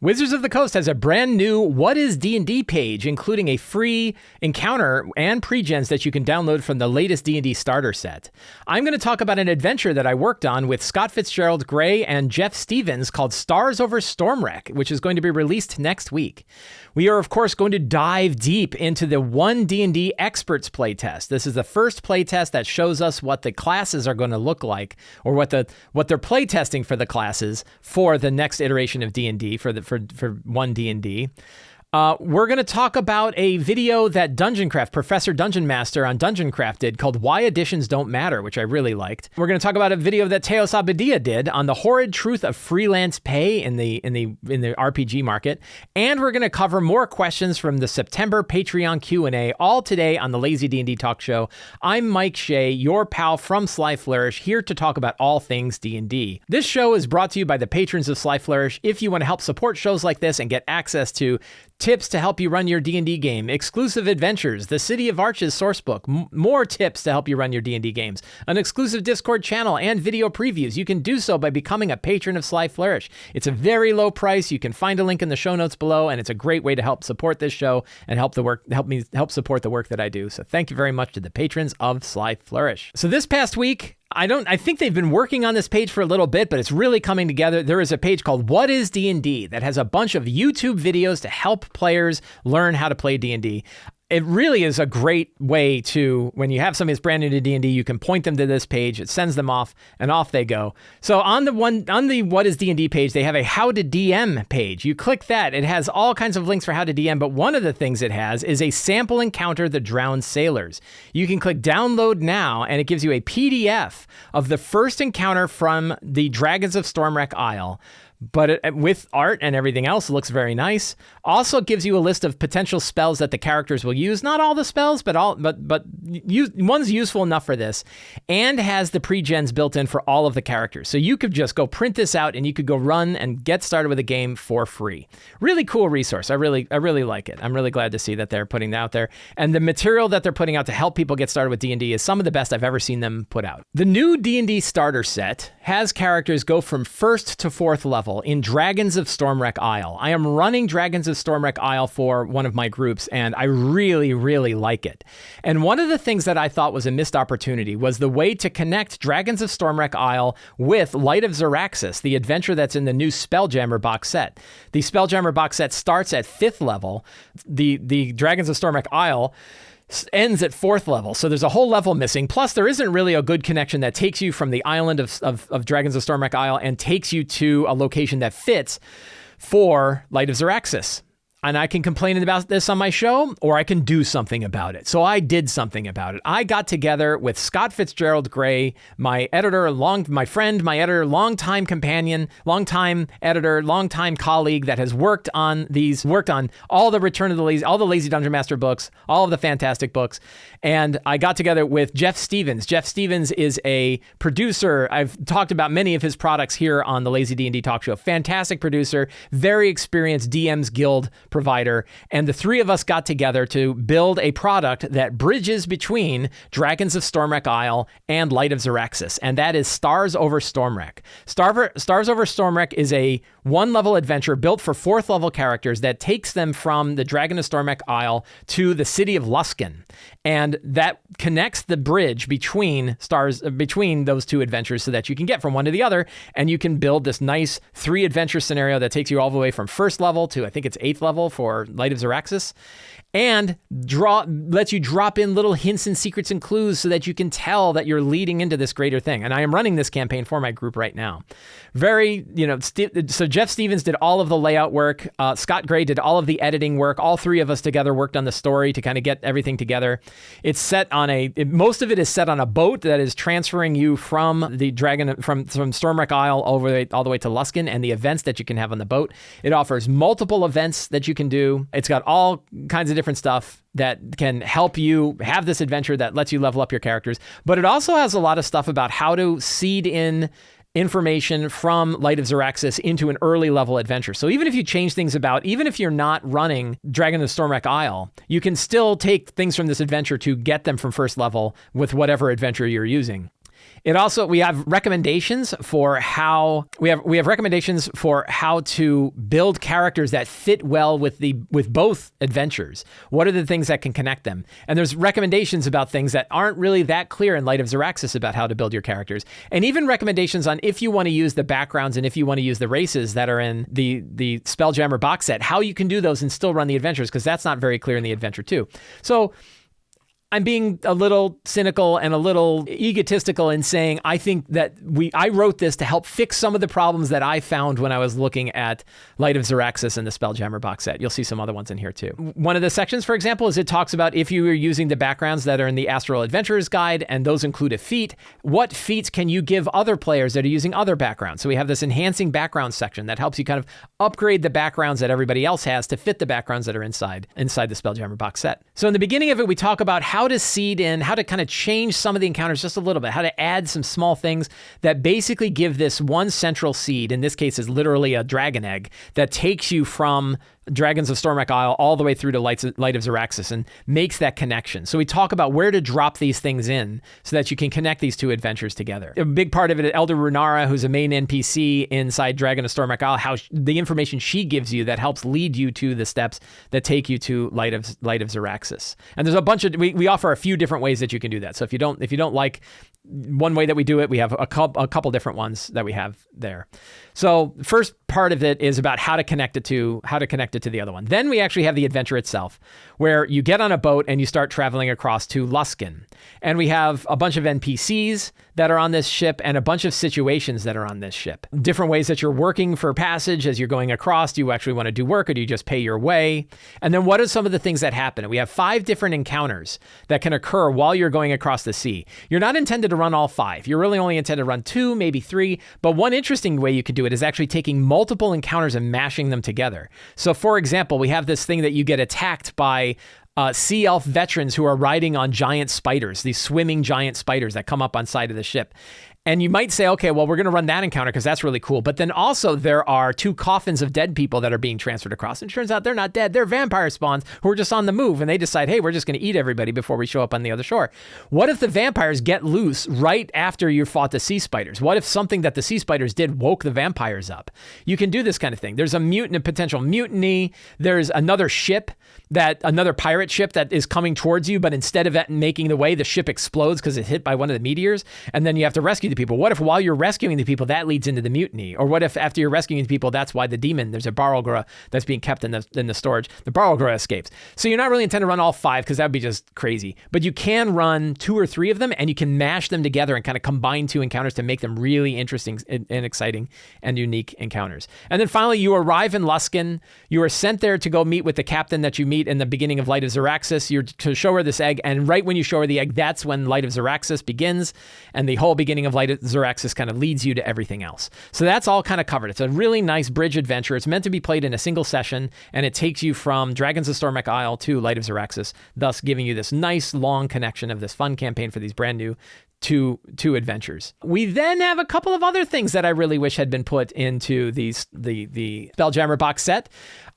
Wizards of the Coast has a brand new What Is D&D page, including a free encounter and pre-gens that you can download from the latest D&D starter set. I'm going to talk about an adventure that I worked on with Scott Fitzgerald Gray and Jeff Stevens called Stars Over Stormwreck, which is going to be released next week. We are, of course, going to dive deep into the D&D Experts Playtest. This is the first playtest that shows us what the classes are going to look like, or what they're playtesting for the classes for the next iteration of D&D, for one D&D. We're going to talk about a video that Dungeoncraft, Professor Dungeon Master on Dungeoncraft did called Why Additions Don't Matter, which I really liked. We're going to talk about a video that Teos Abadia did on the horrid truth of freelance pay in the RPG market. And we're going to cover more questions from the September Patreon Q&A, all today on the Lazy D&D Talk Show. I'm Mike Shea, your pal from Sly Flourish, here to talk about all things D&D. This show is brought to you by the patrons of Sly Flourish. If you want to help support shows like this and get access to tips to help you run your D&D game, exclusive adventures, the City of Arches sourcebook, more tips to help you run your D&D games, an exclusive Discord channel, and video previews. You can do so by becoming a patron of Sly Flourish. It's a very low price. You can find a link in the show notes below, and it's a great way to help support this show and help support the work that I do. So thank you very much to the patrons of Sly Flourish. So this past week, I think they've been working on this page for a little bit, but it's really coming together. There is a page called What Is D&D that has a bunch of YouTube videos to help players learn how to play D&D. It really is a great way to, when you have somebody that's brand new to D&D, you can point them to this page. It sends them off, and off they go. So on the What Is D&D page, they have a How to DM page. You click that. It has all kinds of links for how to DM, but one of the things it has is a sample encounter, The Drowned Sailors. You can click Download Now, and it gives you a PDF of the first encounter from the Dragons of Stormwreck Isle. But with art and everything else, it looks very nice. Also gives you a list of potential spells that the characters will use. Not all the spells, but one's useful enough for this, and has the pre-gens built in for all of the characters. So you could just go print this out and you could go run and get started with a game for free. Really cool resource. I really like it. I'm really glad to see that they're putting that out there. And the material that they're putting out to help people get started with D&D is some of the best I've ever seen them put out. The new D&D starter set has characters go from 1st to 4th level in Dragons of Stormwreck Isle. I am running Dragons of Stormwreck Isle for one of my groups, and I really, really like it. And one of the things that I thought was a missed opportunity was the way to connect Dragons of Stormwreck Isle with Light of Xeraxis, the adventure that's in the new Spelljammer box set. The Spelljammer box set starts at 5th level. The Dragons of Stormwreck Isle ends at 4th level, so there's a whole level missing. Plus, there isn't really a good connection that takes you from the island of Dragons of Stormwreck Isle and takes you to a location that fits for Light of Xeraxis. And I can complain about this on my show, or I can do something about it. So I did something about it. I got together with Scott Fitzgerald Gray, my editor, my friend, my editor, longtime companion, longtime editor, longtime colleague that has worked on all the all the Lazy Dungeon Master books, all of the fantastic books. And I got together with Jeff Stevens. Jeff Stevens is a producer. I've talked about many of his products here on the Lazy D&D Talk Show. Fantastic producer, very experienced DMs Guild provider, and the three of us got together to build a product that bridges between Dragons of Stormwreck Isle and Light of Xeraxis, and that is Stars Over Stormwreck. Stars Over Stormwreck is a one-level adventure built for 4th level characters that takes them from the Dragon of Stormwreck Isle to the city of Luskan, and that connects the bridge between those two adventures so that you can get from one to the other, and you can build this nice 3-adventure scenario that takes you all the way from 1st level to, I think it's 8th level for Light of Xeraxis, and lets you drop in little hints and secrets and clues so that you can tell that you're leading into this greater thing. And I am running this campaign for my group right now. So Jeff Stevens did all of the layout work. Scott Gray did all of the editing work. All three of us together worked on the story to kind of get everything together. It's set on most of it is set on a boat that is transferring you from the dragon, from Stormwreck Isle all the way to Luskan, and the events that you can have on the boat. It offers multiple events that you can do. It's got all kinds of different stuff that can help you have this adventure that lets you level up your characters. But it also has a lot of stuff about how to seed in information from Light of Xeraxis into an early level adventure. So even if you change things about, even if you're not running Dragon of Stormwreck Isle, you can still take things from this adventure to get them from 1st level with whatever adventure you're using. It also, we have recommendations for how we have recommendations for how to build characters that fit well with both adventures. What are the things that can connect them? And there's recommendations about things that aren't really that clear in Light of Xeraxis about how to build your characters. And even recommendations on if you want to use the backgrounds and if you want to use the races that are in the Spelljammer box set, how you can do those and still run the adventures, because that's not very clear in the adventure too. So I'm being a little cynical and a little egotistical in saying I think that I wrote this to help fix some of the problems that I found when I was looking at Light of Xeraxis and the Spelljammer box set. You'll see some other ones in here too. One of the sections, for example, is it talks about if you are using the backgrounds that are in the Astral Adventurers Guide, and those include a feat, what feats can you give other players that are using other backgrounds? So we have this enhancing backgrounds section that helps you kind of upgrade the backgrounds that everybody else has to fit the backgrounds that are inside the Spelljammer box set. So in the beginning of it, we talk about how to seed in, how to kind of change some of the encounters just a little bit, how to add some small things that basically give this one central seed, in this case is literally a dragon egg, that takes you from Dragons of Stormwreck Isle all the way through to Light of Xeraxis and makes that connection. So we talk about where to drop these things in so that you can connect these two adventures together. A big part of it, Elder Runara, who's a main NPC inside Dragon of Stormwreck Isle, how the information she gives you that helps lead you to the steps that take you to Light of Xeraxis. And there's a bunch of, we offer a few different ways that you can do that. So if you don't like one way that we do it, we have a couple different ones that we have there. So first part of it is about how to connect it to the other one. Then we actually have the adventure itself, where you get on a boat and you start traveling across to Luskan. And we have a bunch of NPCs that are on this ship and a bunch of situations that are on this ship. Different ways that you're working for passage as you're going across. Do you actually want to do work, or do you just pay your way? And then what are some of the things that happen? And we have 5 different encounters that can occur while you're going across the sea. You're not intended to run all 5. You're really only intended to run 2, maybe 3. But one interesting way you could do it is actually taking multiple encounters and mashing them together. So for example, we have this thing that you get attacked by sea elf veterans who are riding on giant spiders, these swimming giant spiders that come up on side of the ship. And you might say, okay, well, we're going to run that encounter because that's really cool. But then also there are 2 coffins of dead people that are being transferred across. And it turns out they're not dead. They're vampire spawns who are just on the move. And they decide, hey, we're just going to eat everybody before we show up on the other shore. What if the vampires get loose right after you fought the sea spiders? What if something that the sea spiders did woke the vampires up? You can do this kind of thing. There's a potential mutiny. There's another pirate ship that is coming towards you, but instead of making the way, the ship explodes because it's hit by one of the meteors. And then you have to rescue the people. What if while you're rescuing the people, that leads into the mutiny? Or what if after you're rescuing the people, that's why the demon, there's a Barlgra that's being kept in the storage, the Barlgra escapes. So you're not really intended to run all 5 because that would be just crazy. But you can run 2 or 3 of them, and you can mash them together and kind of combine 2 encounters to make them really interesting and exciting and unique encounters. And then finally, you arrive in Luskan. You are sent there to go meet with the captain that you meet in the beginning of Light of Xeraxis. You're to show her this egg, and right when you show her the egg, that's when Light of Xeraxis begins, and the whole beginning of Light of Xeraxis kind of leads you to everything else. So that's all kind of covered. It's a really nice bridge adventure. It's meant to be played in a single session, and it takes you from Dragons of Stormwreck Isle to Light of Xeraxis, thus giving you this nice long connection of this fun campaign for these brand new two adventures. We then have a couple of other things that I really wish had been put into the Spelljammer box set.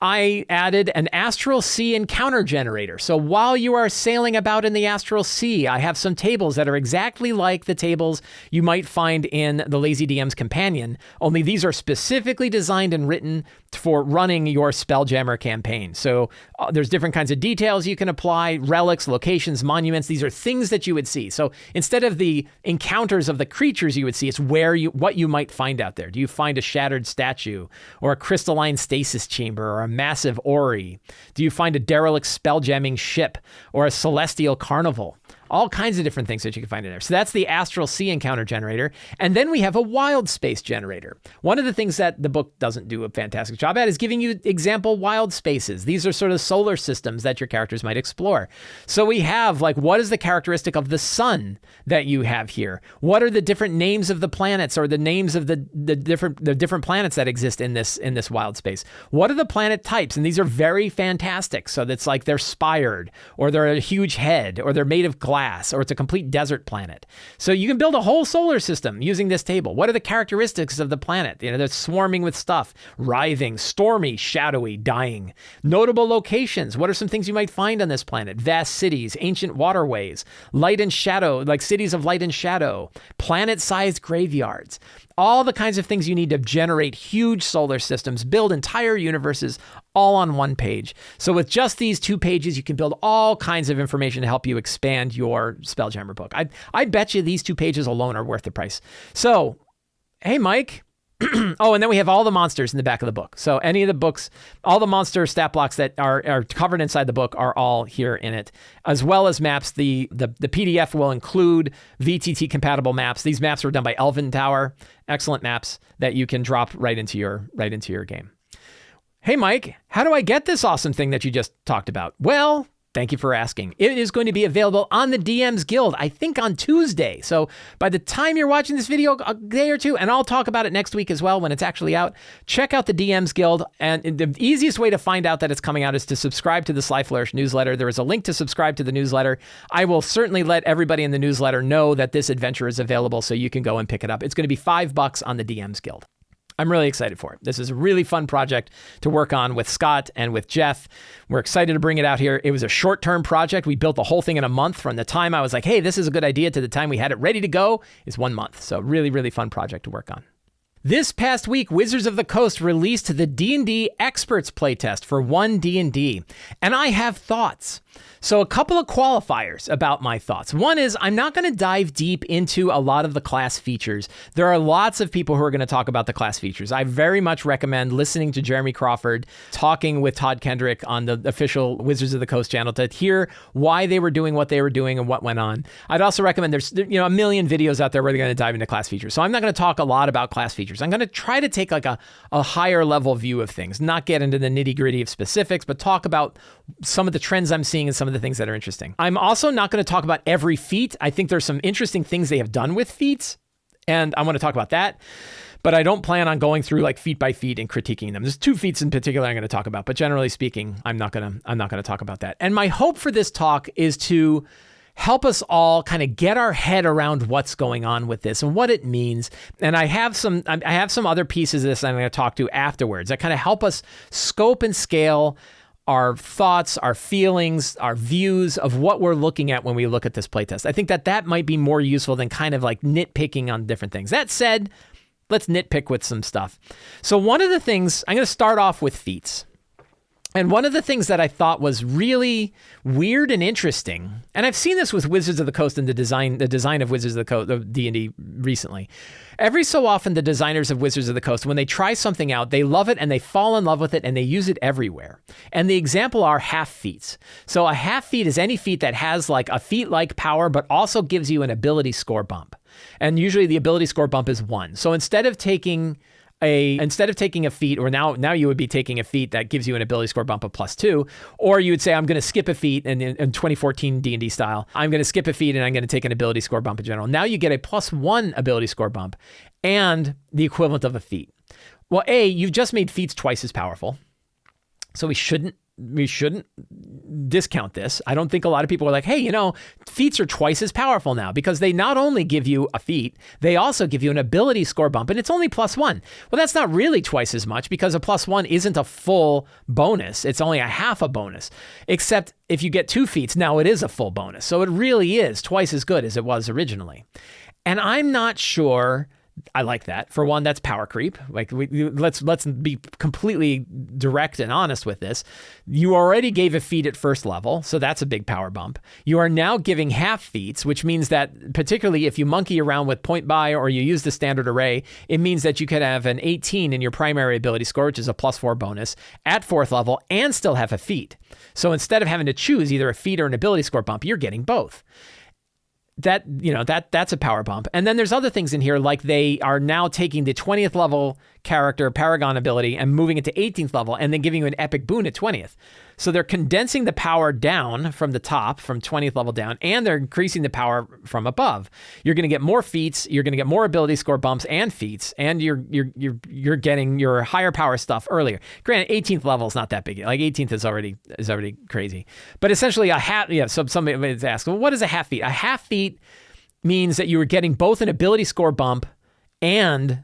I added an Astral Sea encounter generator. So while you are sailing about in the Astral Sea, I have some tables that are exactly like the tables you might find in the Lazy DM's Companion, only these are specifically designed and written for running your Spelljammer campaign. So there's different kinds of details you can apply, relics, locations, monuments. These are things that you would see. So instead of the encounters of the creatures you would see, it's what you might find out there. Do you find a shattered statue, or a crystalline stasis chamber, or a massive orrery? Do you find a derelict spelljamming ship, or a celestial carnival? All kinds of different things that you can find in there. So that's the Astral Sea encounter generator. And then we have a wild space generator. One of the things that the book doesn't do a fantastic job at is giving you example wild spaces. These are sort of solar systems that your characters might explore. So we have, like, what is the characteristic of the sun that you have here? What are the different names of the planets, or the names of the different planets that exist in this wild space? What are the planet types? And these are very fantastic. So that's like they're spired, or they're a huge head, or they're made of glass, glass, or it's a complete desert planet. So you can build a whole solar system using this table. What are the characteristics of the planet? They're swarming with stuff, writhing, stormy, shadowy, dying. Notable locations. What are some things you might find on this planet? Vast cities, ancient waterways, light and shadow, like cities of light and shadow, planet-sized graveyards. All the kinds of things you need to generate huge solar systems, build entire universes, all on one page. So with just these 2 pages, you can build all kinds of information to help you expand your Spelljammer book. I bet you these 2 pages alone are worth the price. So, hey, Mike. Oh, and then we have all the monsters in the back of the book. So any of the books, all the monster stat blocks that are covered inside the book are all here in it, as well as maps. The PDF will include VTT compatible maps. These maps were done by Elven Tower. Excellent maps that you can drop right into your game. Hey, Mike, how do I get this awesome thing that you just talked about? Well, thank you for asking. It is going to be available on the DM's Guild, I think on Tuesday. So by the time you're watching this video, a day or two, and I'll talk about it next week as well when it's actually out, check out the DM's Guild. And the easiest way to find out that it's coming out is to subscribe to the Sly Flourish newsletter. There is a link to subscribe to the newsletter. I will certainly let everybody in the newsletter know that this adventure is available so you can go and pick it up. It's going to be $5 on the DM's Guild. I'm really excited for it. This is a really fun project to work on with Scott and with Jeff. We're excited to bring it out here. It was a short-term project. We built the whole thing in a month. From the time I was like, hey, this is a good idea, to the time we had it ready to go is 1 month. So really, really fun project to work on. This past week, Wizards of the Coast released the D&D Experts Playtest for 1D&D, and I have thoughts. So a couple of qualifiers about my thoughts. One is I'm not going to dive deep into a lot of the class features. There are lots of people who are going to talk about the class features. I very much recommend listening to Jeremy Crawford talking with Todd Kendrick on the official Wizards of the Coast channel to hear why they were doing what they were doing and what went on. I'd also recommend there's a million videos out there where they're going to dive into class features. So I'm not going to talk a lot about class features. I'm going to try to take like a higher level view of things, not get into the nitty gritty of specifics, but talk about some of the trends I'm seeing and some of the things that are interesting. I'm also not going to talk about every feat. I think there's some interesting things they have done with feats, and I want to talk about that. But I don't plan on going through like feat by feat and critiquing them. There's 2 feats in particular I'm going to talk about, but generally speaking, I'm not going to talk about that. And my hope for this talk is to help us all kind of get our head around what's going on with this and what it means. And I have some other pieces of this I'm going to talk to afterwards that kind of help us scope and scale our thoughts, our feelings, our views of what we're looking at when we look at this playtest. I think that might be more useful than kind of like nitpicking on different things. That said, let's nitpick with some stuff. So one of the things, I'm going to start off with feats. And one of the things that I thought was really weird and interesting, and I've seen this with Wizards of the Coast and the design of Wizards of the Coast of D&D recently. Every so often, the designers of Wizards of the Coast, when they try something out, they love it and they fall in love with it and they use it everywhere. And the example are half feats. So a half feat is any feat that has like a feat-like power, but also gives you an ability score bump. And usually the ability score bump is 1. So instead of taking a feat, or now you would be taking a feat that gives you an ability score bump of +2, or you would say, I'm going to skip a feat in 2014 D&D style. I'm going to skip a feat and I'm going to take an ability score bump in general. Now you get a +1 ability score bump and the equivalent of a feat. Well, you've just made feats twice as powerful. So we shouldn't discount this. I don't think a lot of people are like, hey, feats are twice as powerful now, because they not only give you a feat, they also give you an ability score bump, and it's only +1. Well, that's not really twice as much, because a +1 isn't a full bonus. It's only a half a bonus, except if you get 2 feats, now it is a full bonus. So it really is twice as good as it was originally. And I'm not sure I like that. For one, that's power creep. Like, let's be completely direct and honest with this. You already gave a feat at first level, so that's a big power bump. You are now giving half feats, which means that particularly if you monkey around with point buy or you use the standard array, it means that you could have an 18 in your primary ability score, which is a +4 bonus at 4th level, and still have a feat. So instead of having to choose either a feat or an ability score bump, you're getting both. That's a power bump. And then there's other things in here, like they are now taking the 20th level character Paragon ability and moving it to 18th level and then giving you an epic boon at 20th. So they're condensing the power down from the top, from 20th level down, and they're increasing the power from above. You're going to get more feats, you're going to get more ability score bumps and feats, and you're getting your higher power stuff earlier. Granted, 18th level is not that big. Like 18th is already crazy. But essentially a half, so somebody is asking, well, what is a half feat? A half feat means that you were getting both an ability score bump and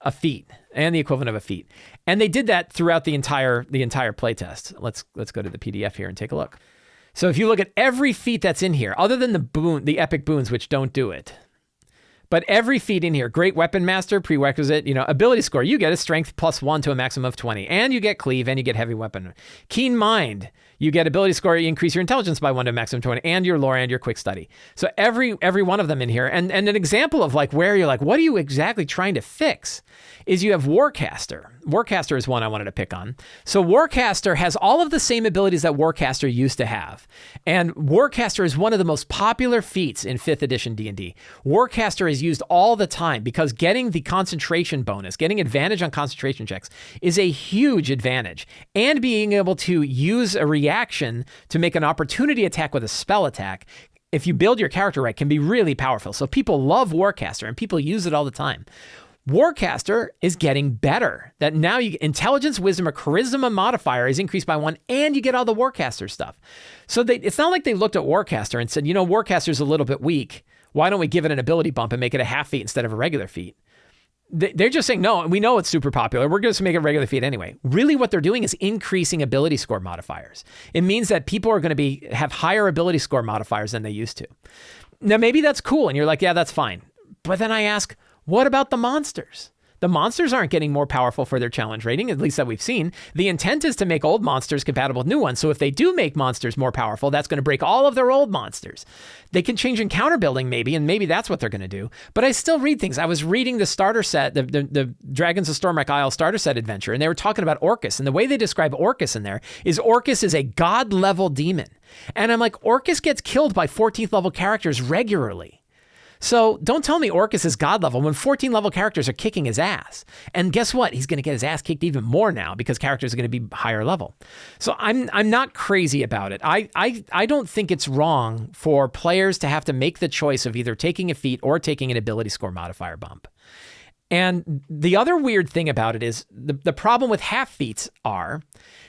a feat, and the equivalent of a feat. And they did that throughout the entire playtest. Let's go to the PDF here and take a look. So if you look at every feat that's in here, other than the epic boons, which don't do it, but every feat in here, Great Weapon Master, prerequisite, ability score, you get a strength +1 to a maximum of 20, and you get cleave, and you get heavy weapon. Keen Mind, you get ability score, you increase your intelligence by 1 to a maximum of 20, and your lore and your quick study. So every one of them in here, and an example of like where you're like, what are you exactly trying to fix, is you have Warcaster. Warcaster is one I wanted to pick on. So Warcaster has all of the same abilities that Warcaster used to have. And Warcaster is one of the most popular feats in 5th edition D&D. Warcaster is used all the time because getting the concentration bonus, getting advantage on concentration checks is a huge advantage. And being able to use a reaction to make an opportunity attack with a spell attack, if you build your character right, can be really powerful. So people love Warcaster and people use it all the time. Warcaster is getting better. That now you get intelligence, wisdom, or charisma modifier is increased by 1, and you get all the Warcaster stuff. So it's not like they looked at Warcaster and said, Warcaster's a little bit weak. Why don't we give it an ability bump and make it a half feat instead of a regular feat? They're just saying, no, we know it's super popular. We're going to make it a regular feat anyway. Really what they're doing is increasing ability score modifiers. It means that people are going to have higher ability score modifiers than they used to. Now, maybe that's cool. And you're like, yeah, that's fine. But then I ask, what about the monsters? The monsters aren't getting more powerful for their challenge rating, at least that we've seen. The intent is to make old monsters compatible with new ones. So if they do make monsters more powerful, that's going to break all of their old monsters. They can change encounter building maybe, and maybe that's what they're going to do. But I still read things. I was reading the starter set, the Dragons of Stormwreck Isle starter set adventure, and they were talking about Orcus. And the way they describe Orcus in there is Orcus is a god-level demon. And I'm like, Orcus gets killed by 14th level characters regularly. So don't tell me Orcus is god level when 14 level characters are kicking his ass. And guess what? He's going to get his ass kicked even more now because characters are going to be higher level. So I'm not crazy about it. I don't think it's wrong for players to have to make the choice of either taking a feat or taking an ability score modifier bump. And the other weird thing about it is the problem with half feats are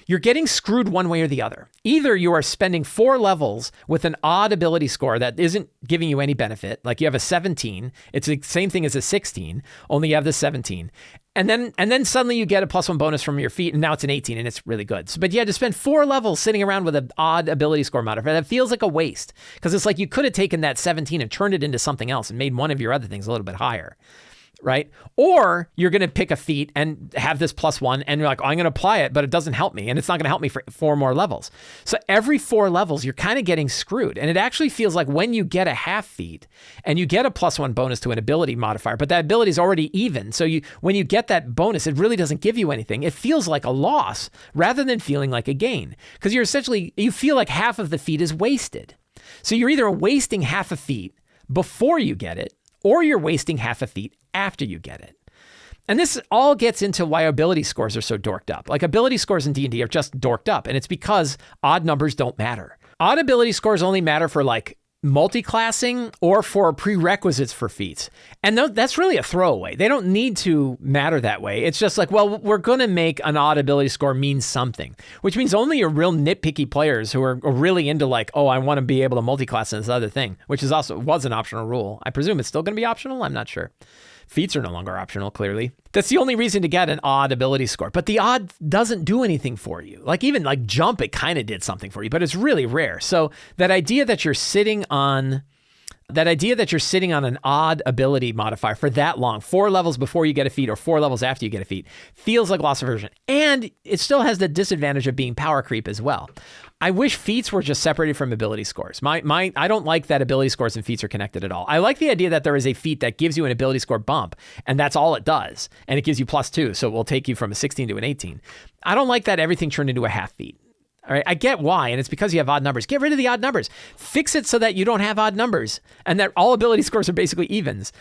you're getting screwed one way or the other. Either you are spending 4 levels with an odd ability score that isn't giving you any benefit, like you have a 17, it's the same thing as a 16, only you have the 17. And then suddenly you get a +1 bonus from your feat, and now it's an 18, and it's really good. But you had to spend 4 levels sitting around with an odd ability score modifier. That feels like a waste, because it's like you could have taken that 17 and turned it into something else and made one of your other things a little bit higher. Right? Or you're going to pick a feat and have this +1 and you're like, oh, I'm going to apply it, but it doesn't help me. And it's not going to help me for 4 more levels. So every 4 levels, you're kind of getting screwed. And it actually feels like when you get a half feat and you get a +1 bonus to an ability modifier, but that ability is already even. So when you get that bonus, it really doesn't give you anything. It feels like a loss rather than feeling like a gain. Because you feel like half of the feat is wasted. So you're either wasting half a feat before you get it, or you're wasting half a feat after you get it. And this all gets into why ability scores are so dorked up. Like ability scores in D&D are just dorked up, and it's because odd numbers don't matter. Odd ability scores only matter for like multi-classing or for prerequisites for feats. And that's really a throwaway. They don't need to matter that way. It's just like, well, we're going to make an odd ability score mean something, which means only your real nitpicky players who are really into like, oh, I want to be able to multi-class in this other thing, which was an optional rule. I presume it's still going to be optional. I'm not sure. Feats are no longer optional, clearly. That's the only reason to get an odd ability score. But the odd doesn't do anything for you. Like even like jump, it kind of did something for you, but it's really rare. So that idea that you're sitting on an odd ability modifier for that long, 4 levels before you get a feat or 4 levels after you get a feat, feels like loss aversion. And it still has the disadvantage of being power creep as well. I wish feats were just separated from ability scores. I don't like that ability scores and feats are connected at all. I like the idea that there is a feat that gives you an ability score bump, and that's all it does. And it gives you +2, so it will take you from a 16 to an 18. I don't like that everything turned into a half feat. All right, I get why, and it's because you have odd numbers. Get rid of the odd numbers. Fix it so that you don't have odd numbers and that all ability scores are basically evens.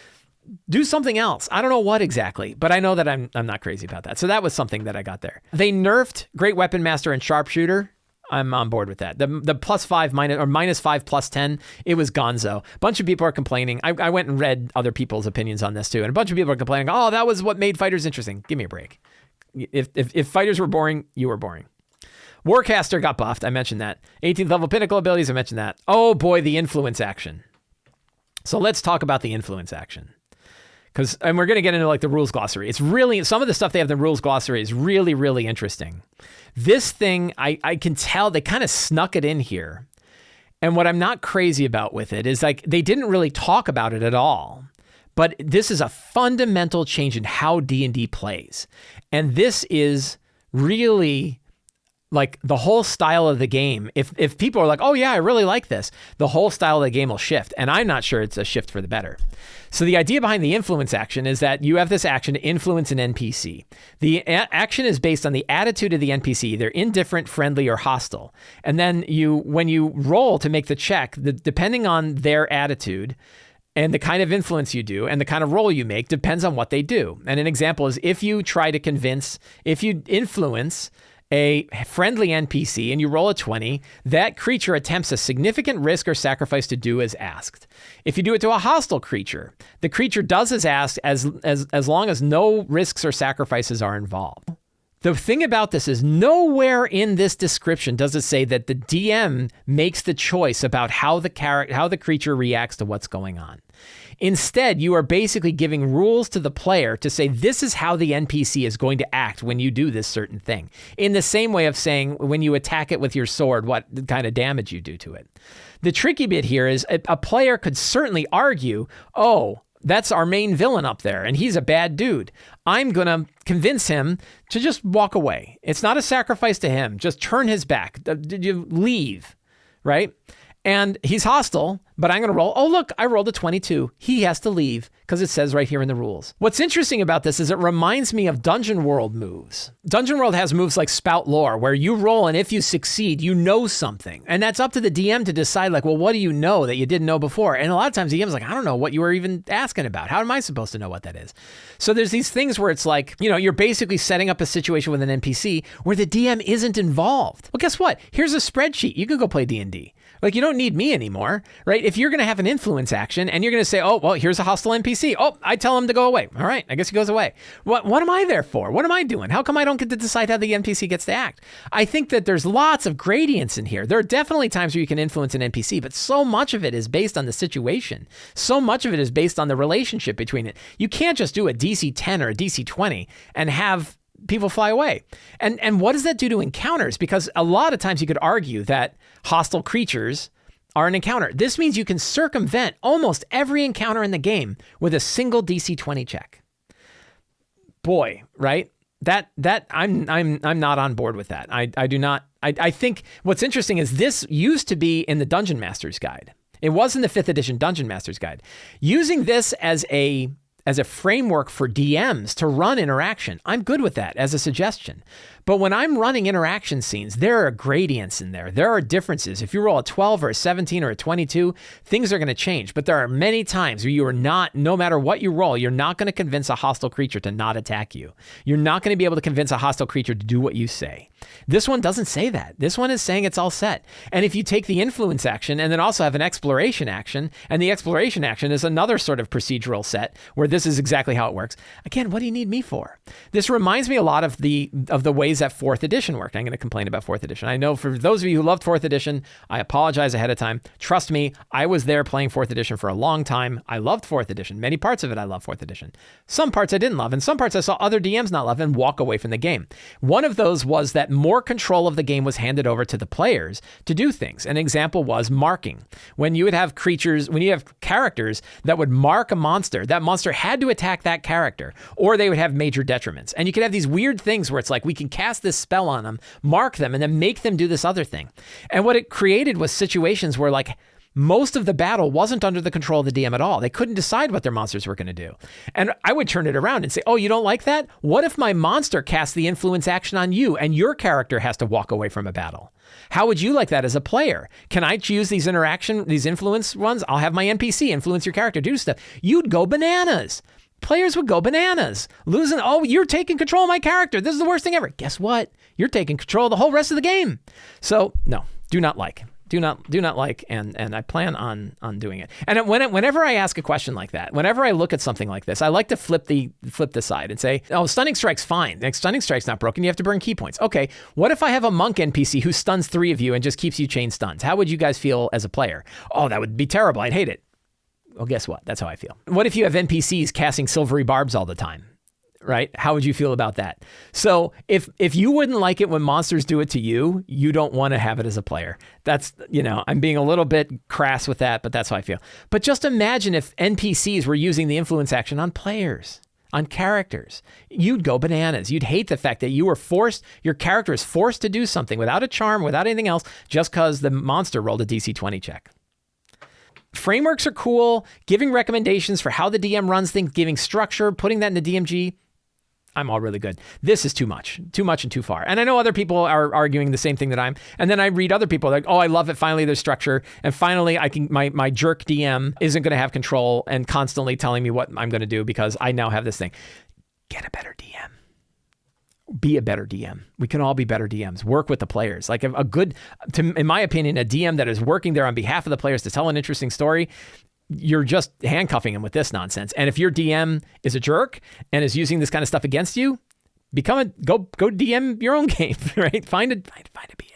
do something else. I don't know what exactly, but I know that I'm not crazy about that. So that was something that I got there. They nerfed Great Weapon Master and Sharpshooter. I'm on board with that. The +5 -5 +10, it was gonzo. A bunch of people are complaining. I went and read other people's opinions on this too, and a bunch of people are complaining, oh, that was what made fighters interesting. Give me a break. If fighters were boring, you were boring. Warcaster got buffed. I mentioned that. 18th level pinnacle abilities. I mentioned that. Oh boy, the influence action. So let's talk about the influence action. And we're going to get into like the rules glossary. It's really, some of the stuff they have in the rules glossary is really, really interesting. This thing, I can tell they kind of snuck it in here. And what I'm not crazy about with it is like, they didn't really talk about it at all. But this is a fundamental change in how D&D plays. And this is really like the whole style of the game. If people are like, oh yeah, I really like this, the whole style of the game will shift. And I'm not sure it's a shift for the better. So the idea behind the influence action is that you have this action to influence an NPC. The action is based on the attitude of the NPC, either indifferent, friendly, or hostile. And then when you roll to make the check, depending on their attitude and the kind of influence you do and the kind of roll you make depends on what they do. And an example is if you influence a friendly NPC and you roll a 20, that creature attempts a significant risk or sacrifice to do as asked. If you do it to a hostile creature, the creature does as asked as long as no risks or sacrifices are involved. The thing about this is nowhere in this description does it say that the DM makes the choice about how the creature reacts to what's going on. Instead, you are basically giving rules to the player to say, this is how the NPC is going to act when you do this certain thing. In the same way of saying, when you attack it with your sword, what kind of damage you do to it. The tricky bit here is a player could certainly argue, oh, that's our main villain up there, and he's a bad dude. I'm going to convince him to just walk away. It's not a sacrifice to him. Just turn his back. Did you leave, right? And he's hostile, but I'm going to roll. Oh, look, I rolled a 22. He has to leave because it says right here in the rules. What's interesting about this is it reminds me of Dungeon World moves. Dungeon World has moves like Spout Lore, where you roll and if you succeed, you know something. And that's up to the DM to decide like, well, what do you know that you didn't know before? And a lot of times the DM's like, I don't know what you were even asking about. How am I supposed to know what that is? So there's these things where it's like, you're basically setting up a situation with an NPC where the DM isn't involved. Well, guess what? Here's a spreadsheet. You can go play D&D. Like, you don't need me anymore, right? If you're going to have an influence action and you're going to say, oh, well, here's a hostile NPC. Oh, I tell him to go away. All right, I guess he goes away. What am I there for? What am I doing? How come I don't get to decide how the NPC gets to act? I think that there's lots of gradients in here. There are definitely times where you can influence an NPC, but so much of it is based on the situation. So much of it is based on the relationship between it. You can't just do a DC 10 or a DC 20 and have people fly away. And what does that do to encounters? Because a lot of times you could argue that hostile creatures are an encounter. This means you can circumvent almost every encounter in the game with a single DC 20 check. Boy, right? That I'm not on board with that. I do not. I think what's interesting is this used to be in the Dungeon Master's Guide. It was in the 5th edition Dungeon Master's Guide. Using this as a framework for DMs to run interaction, I'm good with that as a suggestion. But when I'm running interaction scenes, there are gradients in there. There are differences. If you roll a 12 or a 17 or a 22, things are going to change. But there are many times where you are not, no matter what you roll, you're not going to convince a hostile creature to not attack you. You're not going to be able to convince a hostile creature to do what you say. This one doesn't say that. This one is saying it's all set. And if you take the influence action and then also have an exploration action, and the exploration action is another sort of procedural set where this is exactly how it works. Again, what do you need me for? This reminds me a lot of the ways that 4th edition worked. I'm going to complain about 4th edition. I know for those of you who loved 4th edition, I apologize ahead of time. Trust me, I was there playing 4th edition for a long time. I loved 4th edition. Many parts of it I love 4th edition. Some parts I didn't love, and some parts I saw other DMs not love and walk away from the game. One of those was that more control of the game was handed over to the players to do things. An example was marking. When you would have characters that would mark a monster, that monster had to attack that character, or they would have major detriments. And you could have these weird things where it's like, we can cast this spell on them, mark them, and then make them do this other thing. And what it created was situations where like, most of the battle wasn't under the control of the DM at all. They couldn't decide what their monsters were going to do. And I would turn it around and say, oh, you don't like that? What if my monster casts the influence action on you and your character has to walk away from a battle? How would you like that as a player? Can I choose these influence ones? I'll have my NPC influence your character, do stuff. You'd go bananas. Players would go bananas. Losing, oh, you're taking control of my character. This is the worst thing ever. Guess what? You're taking control of the whole rest of the game. So no, do not like. Do not like, and I plan on doing it. And whenever I ask a question like that, whenever I look at something like this, I like to flip the side and say, oh, Stunning Strike's fine. Like, Stunning Strike's not broken. You have to burn key points. Okay, what if I have a monk NPC who stuns 3 of you and just keeps you chain stuns? How would you guys feel as a player? Oh, that would be terrible. I'd hate it. Well, guess what? That's how I feel. What if you have NPCs casting silvery barbs all the time? Right? How would you feel about that? So if you wouldn't like it when monsters do it to you, you don't want to have it as a player. That's, I'm being a little bit crass with that, but that's how I feel. But just imagine if NPCs were using the influence action on players, on characters. You'd go bananas. You'd hate the fact that your character is forced to do something without a charm, without anything else, just because the monster rolled a DC 20 check. Frameworks are cool. Giving recommendations for how the DM runs things, giving structure, putting that in the DMG. I'm all really good. This is too much and too far. And I know other people are arguing the same thing that I'm. And then I read other people like, oh, I love it. Finally, there's structure. And finally, my jerk DM isn't going to have control and constantly telling me what I'm going to do because I now have this thing. Get a better DM. Be a better DM. We can all be better DMs. Work with the players. Like in my opinion, a DM that is working there on behalf of the players to tell an interesting story, you're just handcuffing him with this nonsense. And if your DM is a jerk and is using this kind of stuff against you, go DM your own game, right? Find a better DM.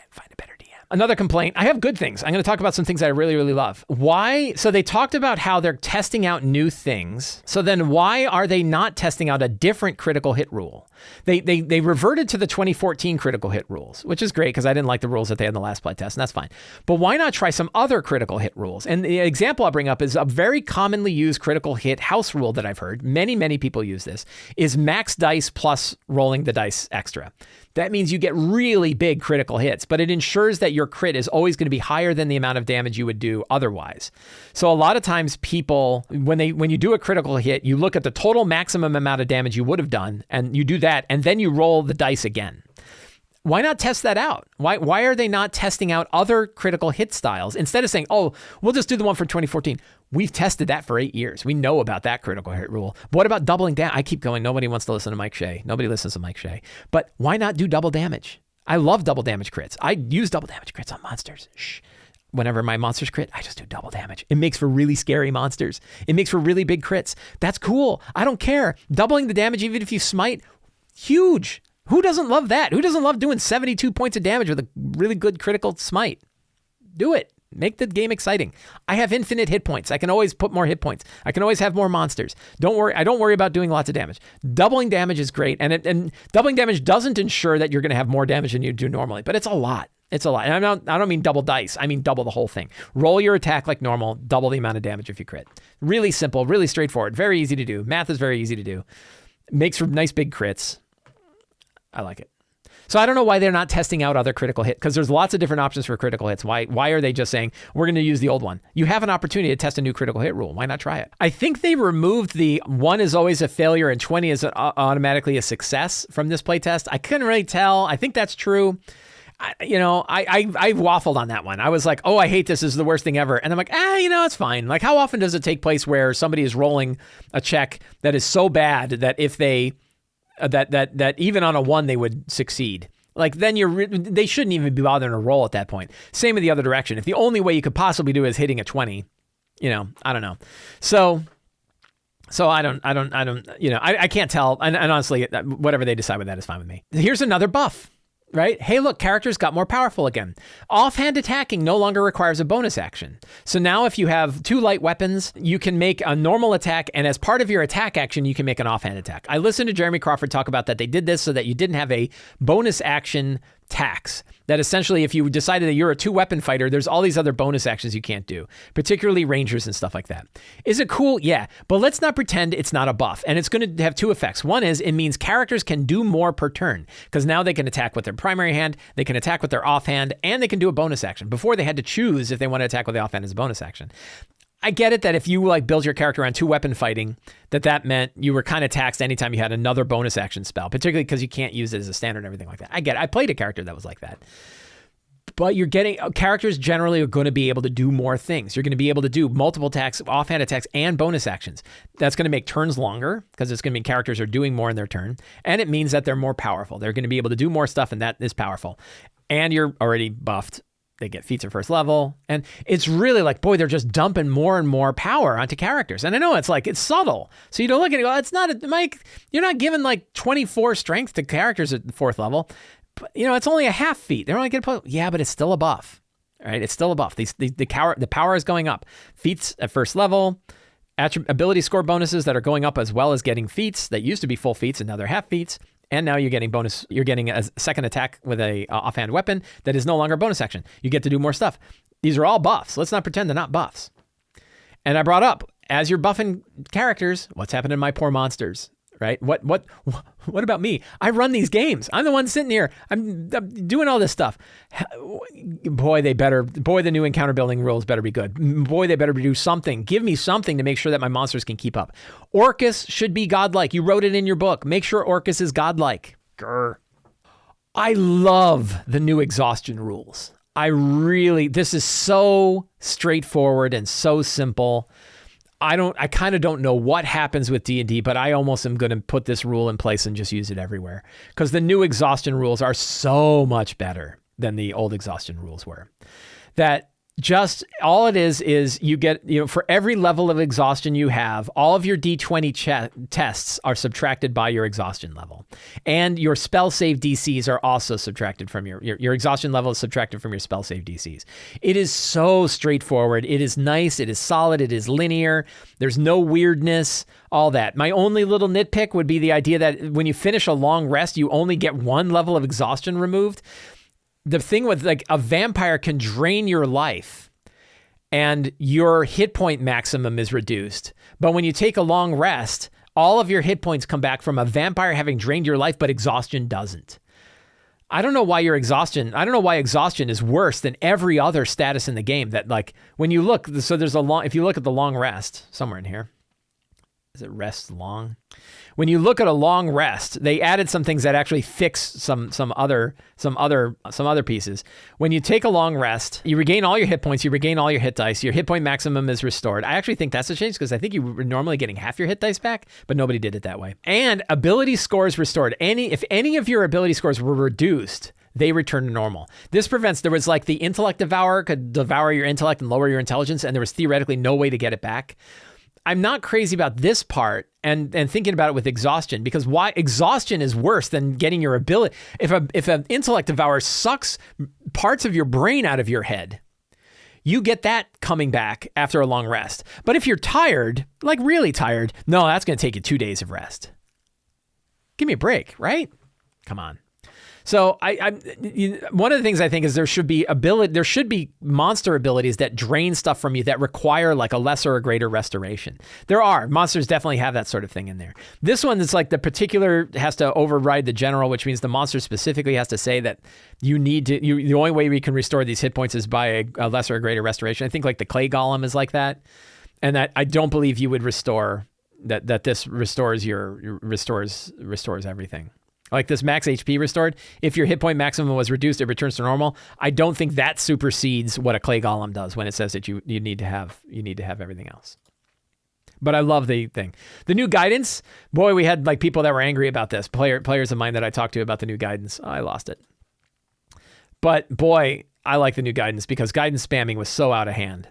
Another complaint. I have good things. I'm going to talk about some things that I really, really love. Why? So they talked about how they're testing out new things. So then why are they not testing out a different critical hit rule? They reverted to the 2014 critical hit rules, which is great because I didn't like the rules that they had in the last playtest, and that's fine. But why not try some other critical hit rules? And the example I'll bring up is a very commonly used critical hit house rule that I've heard. Many people use this, is max dice plus rolling the dice extra. That means you get really big critical hits, but it ensures that your crit is always going to be higher than the amount of damage you would do otherwise. So a lot of times people, when you do a critical hit, you look at the total maximum amount of damage you would have done, and you do that, and then you roll the dice again. Why not test that out? Why are they not testing out other critical hit styles instead of saying, oh, we'll just do the one from 2014? We've tested that for 8 years. We know about that critical hit rule. What about doubling down? I keep going. Nobody wants to listen to Mike Shea. Nobody listens to Mike Shea. But why not do double damage? I love double damage crits. I use double damage crits on monsters. Whenever my monsters crit, I just do double damage. It makes for really scary monsters. It makes for really big crits. That's cool. I don't care. Doubling the damage, even if you smite, huge. Who doesn't love that? Who doesn't love doing 72 points of damage with a really good critical smite? Do it. Make the game exciting. I have infinite hit points. I can always put more hit points. I can always have more monsters. Don't worry. I don't worry about doing lots of damage. Doubling damage is great. And doubling damage doesn't ensure that you're going to have more damage than you do normally, but it's a lot. It's a lot. And I don't mean double dice. I mean double the whole thing. Roll your attack like normal, double the amount of damage if you crit. Really simple, really straightforward, very easy to do. Math is very easy to do. Makes for nice big crits. I like it. So I don't know why they're not testing out other critical hits, because there's lots of different options for critical hits. Why are they just saying, we're going to use the old one? You have an opportunity to test a new critical hit rule. Why not try it? I think they removed the 1 is always a failure and 20 is automatically a success from this playtest. I couldn't really tell. I think that's true. I waffled on that one. I was like, oh, I hate this. This is the worst thing ever. And I'm like, it's fine. Like, how often does it take place where somebody is rolling a check that is so bad that if they... that even on a 1 they would succeed. Like, then they shouldn't even be bothering to roll at that point. Same with the other direction. If the only way you could possibly do is hitting a 20, I don't know. So I can't tell. And honestly, whatever they decide with that is fine with me. Here's another buff. Right? Hey, look, characters got more powerful again. Offhand attacking no longer requires a bonus action. So now if you have 2 light weapons, you can make a normal attack, and as part of your attack action, you can make an offhand attack. I listened to Jeremy Crawford talk about that. They did this so that you didn't have a bonus action tax. That essentially, if you decided that you're a 2-weapon fighter, there's all these other bonus actions you can't do, particularly rangers and stuff like that. Is it cool? Yeah, but let's not pretend it's not a buff. And it's going to have 2 effects. One is it means characters can do more per turn, because now they can attack with their primary hand, they can attack with their offhand, and they can do a bonus action. Before, they had to choose if they want to attack with the offhand as a bonus action. I get it that if you like build your character around 2-weapon fighting, that meant you were kind of taxed anytime you had another bonus action spell, particularly because you can't use it as a standard and everything like that. I get it. I played a character that was like that. But you're getting characters generally are going to be able to do more things. You're going to be able to do multiple attacks, offhand attacks, and bonus actions. That's going to make turns longer because it's going to mean characters are doing more in their turn. And it means that they're more powerful. They're going to be able to do more stuff, and that is powerful. And you're already buffed. They get feats at first level. And it's really like, boy, they're just dumping more and more power onto characters. And I know it's like, it's subtle. So you don't look at it, go, it's not, Mike, you're not giving like 24 strength to characters at the 4th level. But, it's only a half feat. They're only going to put, yeah, but it's still a buff. All right, it's still a buff. The power is going up. Feats at first level, ability score bonuses that are going up as well as getting feats that used to be full feats and now they're half feats. And now you're getting a second attack with a offhand weapon that is no longer a bonus action. You get to do more stuff. These are all buffs. Let's not pretend they're not buffs. And I brought up, as you're buffing characters, what's happened to my poor monsters, right? What about me? I run these games. I'm the one sitting here. I'm doing all this stuff. Boy, the new encounter building rules better be good. Boy, they better do something. Give me something to make sure that my monsters can keep up. Orcus should be godlike. You wrote it in your book. Make sure Orcus is godlike. Grr. I love the new exhaustion rules. This is so straightforward and so simple. I kind of don't know what happens with D&D, but I almost am going to put this rule in place and just use it everywhere because the new exhaustion rules are so much better than the old exhaustion rules were. That just all it is you get, for every level of exhaustion you have, all of your D20 tests are subtracted by your exhaustion level. And your spell save DCs are also subtracted from your exhaustion level is subtracted from your spell save DCs. It is so straightforward. It is nice. It is solid. It is linear. There's no weirdness, all that. My only little nitpick would be the idea that when you finish a long rest, you only get 1 level of exhaustion removed. The thing with like a vampire can drain your life and your hit point maximum is reduced. But when you take a long rest, all of your hit points come back from a vampire having drained your life, but exhaustion doesn't. I don't know why exhaustion is worse than every other status in the game that like when you look, so if you look at the long rest somewhere in here, is it rest long? When you look at a long rest, they added some things that actually fix some other pieces. When you take a long rest, you regain all your hit points, you regain all your hit dice, your hit point maximum is restored. I actually think that's a change because I think you were normally getting half your hit dice back, but nobody did it that way. And ability scores restored. If any of your ability scores were reduced, they return to normal. This prevents, there was like the intellect devourer could devour your intellect and lower your intelligence, and there was theoretically no way to get it back. I'm not crazy about this part and thinking about it with exhaustion because why exhaustion is worse than getting your ability. If an intellect devourer sucks parts of your brain out of your head, you get that coming back after a long rest. But if you're tired, like really tired, no, that's going to take you 2 days of rest. Give me a break, right? Come on. So one of the things I think is there should be monster abilities that drain stuff from you that require like a lesser or greater restoration. There are. Monsters definitely have that sort of thing in there. This one is like the particular has to override the general, which means the monster specifically has to say that the only way we can restore these hit points is by a lesser or greater restoration. I think like the clay golem is like that. And that I don't believe you would restore that this restores restores everything. Like this max HP restored, if your hit point maximum was reduced, it returns to normal. I don't think that supersedes what a clay golem does when it says that you need to have everything else. But I love the thing. The new guidance, boy, we had like people that were angry about this. Players of mine that I talked to about the new guidance. Oh, I lost it. But boy, I like the new guidance because guidance spamming was so out of hand.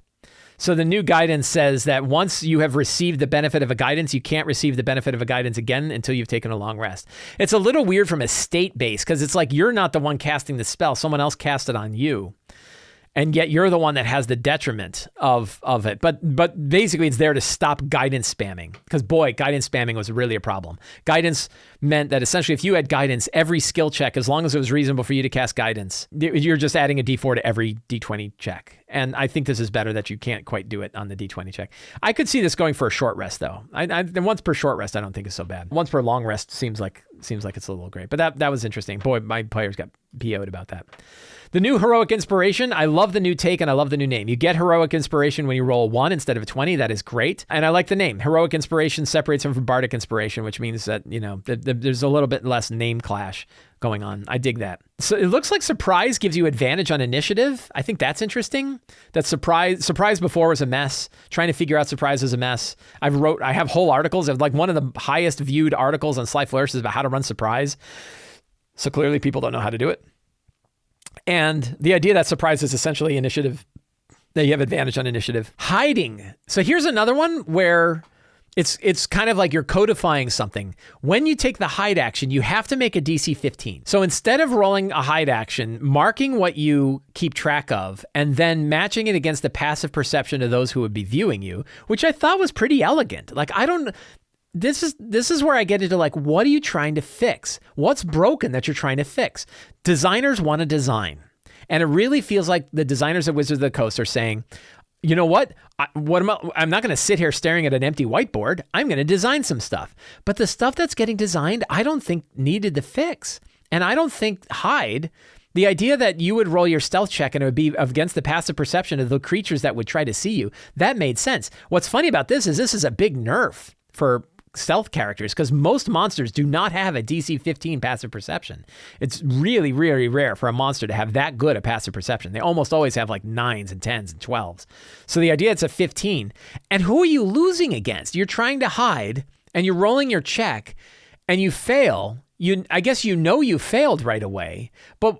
So the new guidance says that once you have received the benefit of a guidance, you can't receive the benefit of a guidance again until you've taken a long rest. It's a little weird from a state base because it's like you're not the one casting the spell. Someone else cast it on you. And yet you're the one that has the detriment of it. But basically it's there to stop guidance spamming. Because boy, guidance spamming was really a problem. Guidance meant that essentially if you had guidance, every skill check, as long as it was reasonable for you to cast guidance, you're just adding a D4 to every D20 check. And I think this is better that you can't quite do it on the D20 check. I could see this going for a short rest though. Once per short rest, I don't think is so bad. Once per long rest seems like it's a little great. But that was interesting. Boy, my players got PO'd about that. The new Heroic Inspiration, I love the new take and I love the new name. You get Heroic Inspiration when you roll 1 instead of a 20. That is great. And I like the name. Heroic Inspiration separates them from Bardic Inspiration, which means that, there's a little bit less name clash going on. I dig that. So it looks like Surprise gives you advantage on initiative. I think that's interesting. That Surprise before was a mess. Trying to figure out Surprise is a mess. I have whole articles of like one of the highest viewed articles on Sly Flourish is about how to run Surprise. So clearly people don't know how to do it. And the idea that Surprise is essentially initiative, that you have advantage on initiative. Hiding. So here's another one where it's kind of like you're codifying something. When you take the hide action, you have to make a DC 15. So instead of rolling a hide action, marking what you keep track of, and then matching it against the passive perception of those who would be viewing you, which I thought was pretty elegant. Like, this is where I get into like, what are you trying to fix? What's broken that you're trying to fix? Designers want to design. And it really feels like the designers at Wizards of the Coast are saying, you know what? I'm not going to sit here staring at an empty whiteboard. I'm going to design some stuff. But the stuff that's getting designed, I don't think needed the fix. And I don't think hide, the idea that you would roll your stealth check and it would be against the passive perception of the creatures that would try to see you, that made sense. What's funny about this is a big nerf for stealth characters because most monsters do not have a DC 15 passive perception. It's really, really rare for a monster to have that good a passive perception. They almost always have like 9s and 10s and 12s. So the idea it's a 15. And who are you losing against? You're trying to hide and you're rolling your check and you fail. I guess you failed right away, but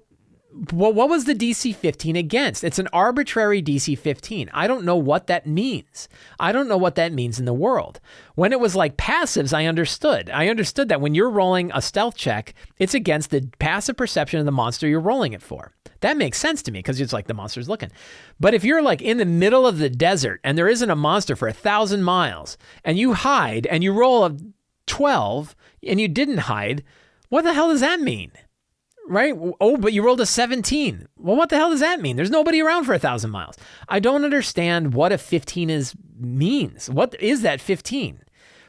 what was the DC 15 against? It's an arbitrary DC 15. I don't know what that means. I don't know what that means in the world. When it was like passives, I understood. I understood that when you're rolling a stealth check, it's against the passive perception of the monster you're rolling it for. That makes sense to me because it's like the monster's looking. But if you're like in the middle of the desert and there isn't a monster for 1,000 miles and you hide and you roll a 12 and you didn't hide, what the hell does that mean? Right? Oh, but you rolled a 17. Well, what the hell does that mean? There's nobody around for 1,000 miles. I don't understand what a 15 means. What is that 15?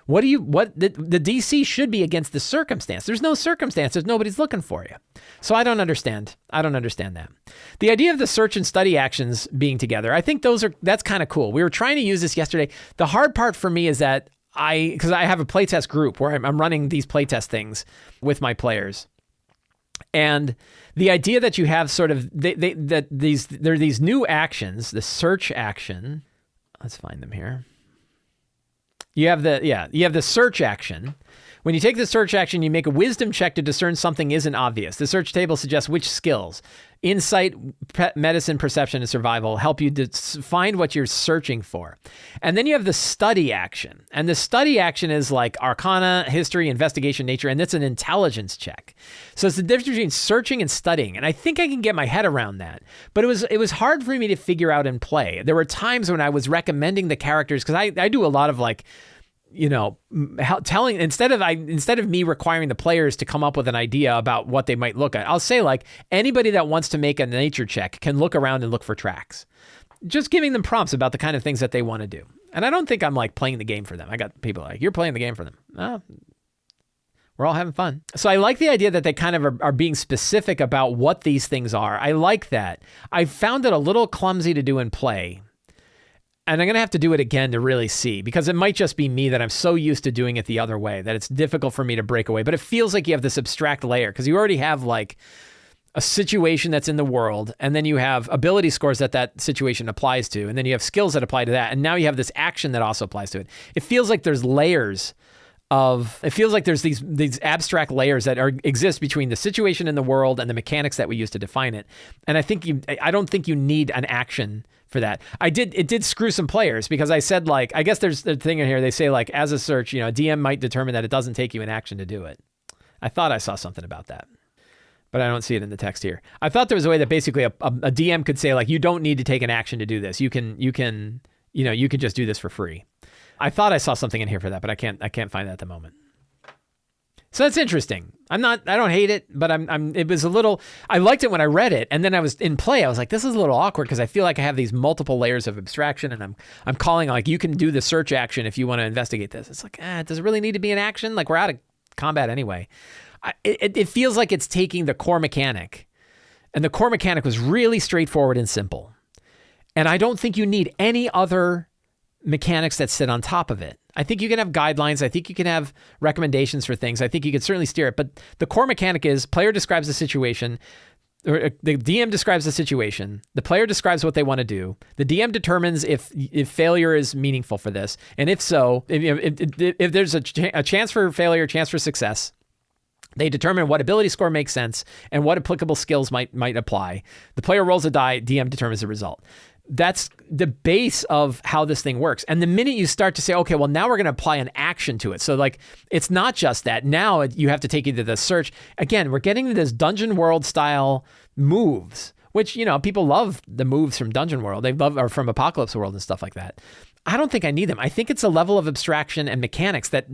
The DC should be against the circumstance. There's no circumstance. There's nobody's looking for you. So I don't understand. I don't understand that. The idea of the search and study actions being together, I think that's kind of cool. We were trying to use this yesterday. The hard part for me is that because I have a playtest group where I'm running these playtest things with my players. And the idea that you have sort of there are these new actions, the search action. Let's find them here. You have the search action. When you take the search action, you make a wisdom check to discern something isn't obvious. The search table suggests which skills, insight, medicine, perception, and survival, help you to find what you're searching for. And then you have the study action. And the study action is like arcana, history, investigation, nature, and that's an intelligence check. So it's the difference between searching and studying. And I think I can get my head around that. But it was hard for me to figure out and play. There were times when I was recommending the characters, because I do a lot of like, telling instead of me requiring the players to come up with an idea about what they might look at, I'll say like anybody that wants to make a nature check can look around and look for tracks. Just giving them prompts about the kind of things that they want to do. And I don't think I'm like playing the game for them. I got people like, you're playing the game for them. Oh, we're all having fun. So I like the idea that they kind of are being specific about what these things are. I like that. I found it a little clumsy to do in play. And I'm going to have to do it again to really see, because it might just be me that I'm so used to doing it the other way that it's difficult for me to break away. But it feels like you have this abstract layer because you already have like a situation that's in the world, and then you have ability scores that situation applies to, and then you have skills that apply to that, and now you have this action that also applies to it. It feels like there's layers it feels like there's these abstract layers that exist between the situation in the world and the mechanics that we use to define it. And I don't think you need an action for that. It did screw some players because I said like, I guess there's the thing in here. They say like, as a search, a DM might determine that it doesn't take you an action to do it. I thought I saw something about that, but I don't see it in the text here. I thought there was a way that basically a DM could say like, you don't need to take an action to do this. You can just do this for free. I thought I saw something in here for that, but I can't find that at the moment. So that's interesting. I don't hate it, but it was a little, I liked it when I read it. And then I was in play. I was like, this is a little awkward because I feel like I have these multiple layers of abstraction and I'm calling like, you can do the search action if you want to investigate this. It's like, does it really need to be an action? Like we're out of combat anyway. It feels like it's taking the core mechanic, and the core mechanic was really straightforward and simple. And I don't think you need any other mechanics that sit on top of it. I think you can have guidelines. I think you can have recommendations for things. I think you can certainly steer it. But the core mechanic is player describes the situation, or the DM describes the situation. The player describes what they want to do. The DM determines if failure is meaningful for this. And if so, if there's a chance for failure, chance for success, they determine what ability score makes sense and what applicable skills might apply. The player rolls a die, DM determines the result. That's the base of how this thing works. And the minute you start to say, okay, well, now we're going to apply an action to it. So like, it's not just that. Now you have to take you to the search. Again, we're getting to this Dungeon World style moves, which, people love the moves from Dungeon World. They love, or from Apocalypse World and stuff like that. I don't think I need them. I think it's a level of abstraction and mechanics that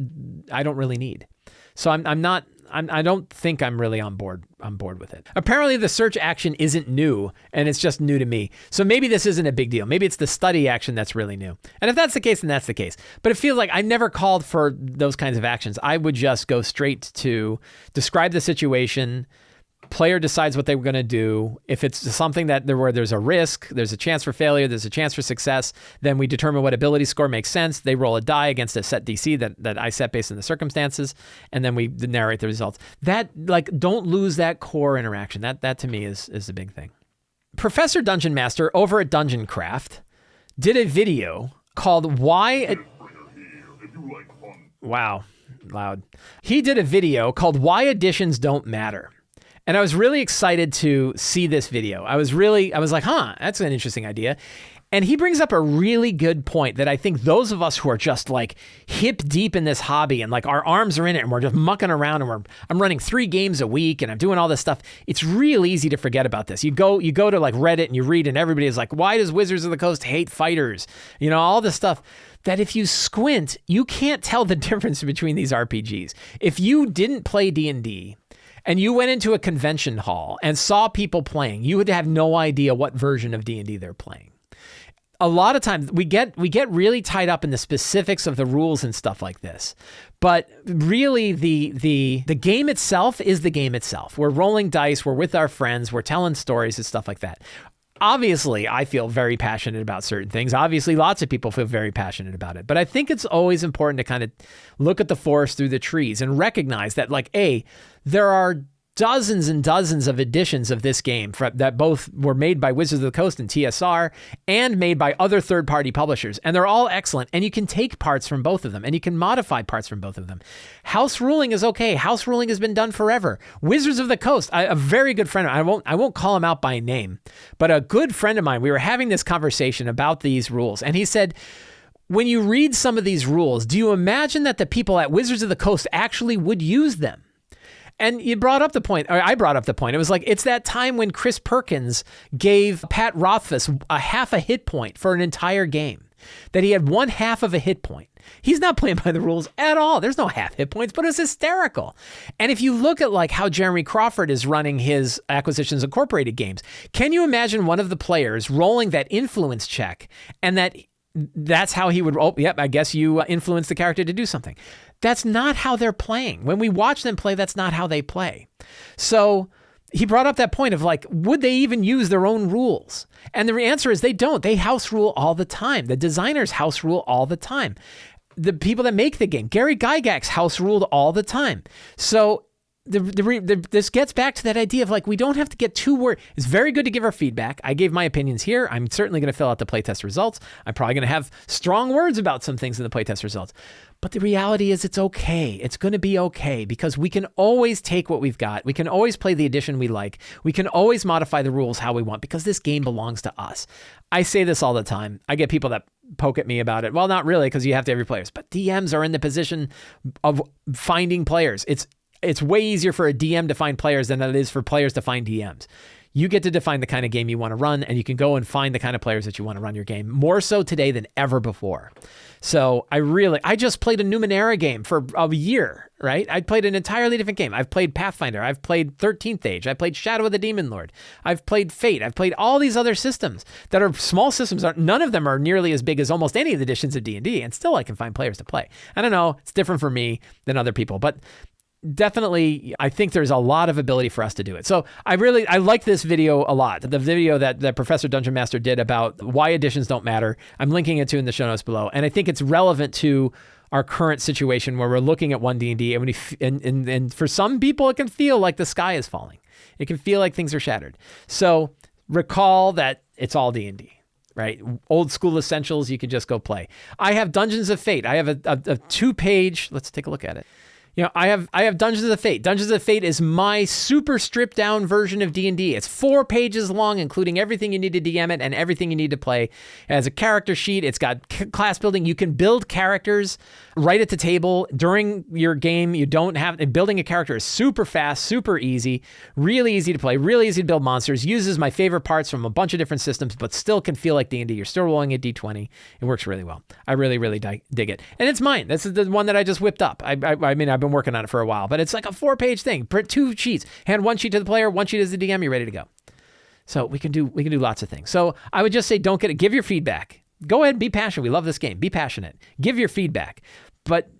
I don't really need. So I don't think I'm really on board with it. Apparently the search action isn't new and it's just new to me. So maybe this isn't a big deal. Maybe it's the study action that's really new. And if that's the case, then that's the case. But it feels like I never called for those kinds of actions. I would just go straight to describe the situation. Player decides what they were going to do. If it's something where there's a risk, there's a chance for failure, there's a chance for success, then we determine what ability score makes sense. They roll a die against a set DC that I set based on the circumstances, and then we narrate the results. That, like, don't lose that core interaction. That to me is the big thing. Professor Dungeon Master over at Dungeoncraft did a video called Wow, loud. He did a video called Why Additions Don't Matter. And I was really excited to see this video. I was like, that's an interesting idea. And he brings up a really good point that I think those of us who are just like hip deep in this hobby and like our arms are in it and we're just mucking around and I'm running 3 games a week and I'm doing all this stuff. It's real easy to forget about this. You go to like Reddit and you read and everybody is like, why does Wizards of the Coast hate fighters? All this stuff. That if you squint, you can't tell the difference between these RPGs. If you didn't play D&D, and you went into a convention hall and saw people playing, you would have no idea what version of D&D they're playing. A lot of times we get really tied up in the specifics of the rules and stuff like this. But really the game itself is the game itself. We're rolling dice, we're with our friends, we're telling stories and stuff like that. Obviously, I feel very passionate about certain things. Obviously, lots of people feel very passionate about it. But I think it's always important to kind of look at the forest through the trees and recognize that, like, there are dozens and dozens of editions of this game that both were made by Wizards of the Coast and TSR and made by other third-party publishers. And they're all excellent. And you can take parts from both of them and you can modify parts from both of them. House ruling is okay. House ruling has been done forever. Wizards of the Coast, a very good friend of mine, I won't call him out by name, but a good friend of mine, we were having this conversation about these rules. And he said, when you read some of these rules, do you imagine that the people at Wizards of the Coast actually would use them? And you brought up the point, or I brought up the point. It was like, it's that time when Chris Perkins gave Pat Rothfuss a half a hit point for an entire game, that he had 1/2 of a hit point. He's not playing by the rules at all. There's no half hit points, but it's hysterical. And if you look at like how Jeremy Crawford is running his Acquisitions Incorporated games, can you imagine one of the players rolling that influence check and that's how he would, I guess you influence the character to do something. That's not how they're playing. When we watch them play, that's not how they play. So he brought up that point of like, would they even use their own rules? And the answer is they don't. They house rule all the time. The designers house rule all the time. The people that make the game, Gary Gygax house ruled all the time. So this gets back to that idea of like, we don't have to get too worried. It's very good to give our feedback. I gave my opinions here. I'm certainly going to fill out the playtest results. I'm probably going to have strong words about some things in the playtest results. But the reality is it's okay. It's going to be okay because we can always take what we've got. We can always play the edition we like. We can always modify the rules how we want because this game belongs to us. I say this all the time. I get people that poke at me about it. Well, not really because you have to have your players, but DMs are in the position of finding players. it's way easier for a DM to find players than it is for players to find DMs. You get to define the kind of game you want to run, and you can go and find the kind of players that you want to run your game, more so today than ever before. So I just played a Numenera game for a year, right? I played an entirely different game. I've played Pathfinder. I've played 13th Age. I played Shadow of the Demon Lord. I've played Fate. I've played all these other systems that are small systems. None of them are nearly as big as almost any of the editions of D&D, and still I can find players to play. I don't know. It's different for me than other people, but definitely, I think there's a lot of ability for us to do it. So I like this video a lot. The video that Professor Dungeon Master did about why editions don't matter. I'm linking it to in the show notes below. And I think it's relevant to our current situation where we're looking at one D&D and for some people, it can feel like the sky is falling. It can feel like things are shattered. So recall that it's all D&D. Right? Old school essentials, you can just go play. I have Dungeons of Fate. I have a 2-page, let's take a look at it. I have Dungeons of Fate. Dungeons of Fate is my super stripped down version of D&D. It's 4 pages long, including everything you need to DM it and everything you need to play. It has a character sheet. It's got class building. You can build characters right at the table during your game. Building a character is super fast, super easy, really easy to play, really easy to build monsters. Uses my favorite parts from a bunch of different systems, but still can feel like D&D. You're still rolling a D20. It works really well. I really, really dig it. And it's mine. This is the one that I just whipped up. I mean, I've been working on it for a while, but it's like a 4-page thing. Print 2 sheets. Hand 1 sheet to the player, 1 sheet as the DM. You're ready to go. So we can do lots of things. So I would just say, give your feedback. Go ahead and be passionate. We love this game. Be passionate. Give your feedback. But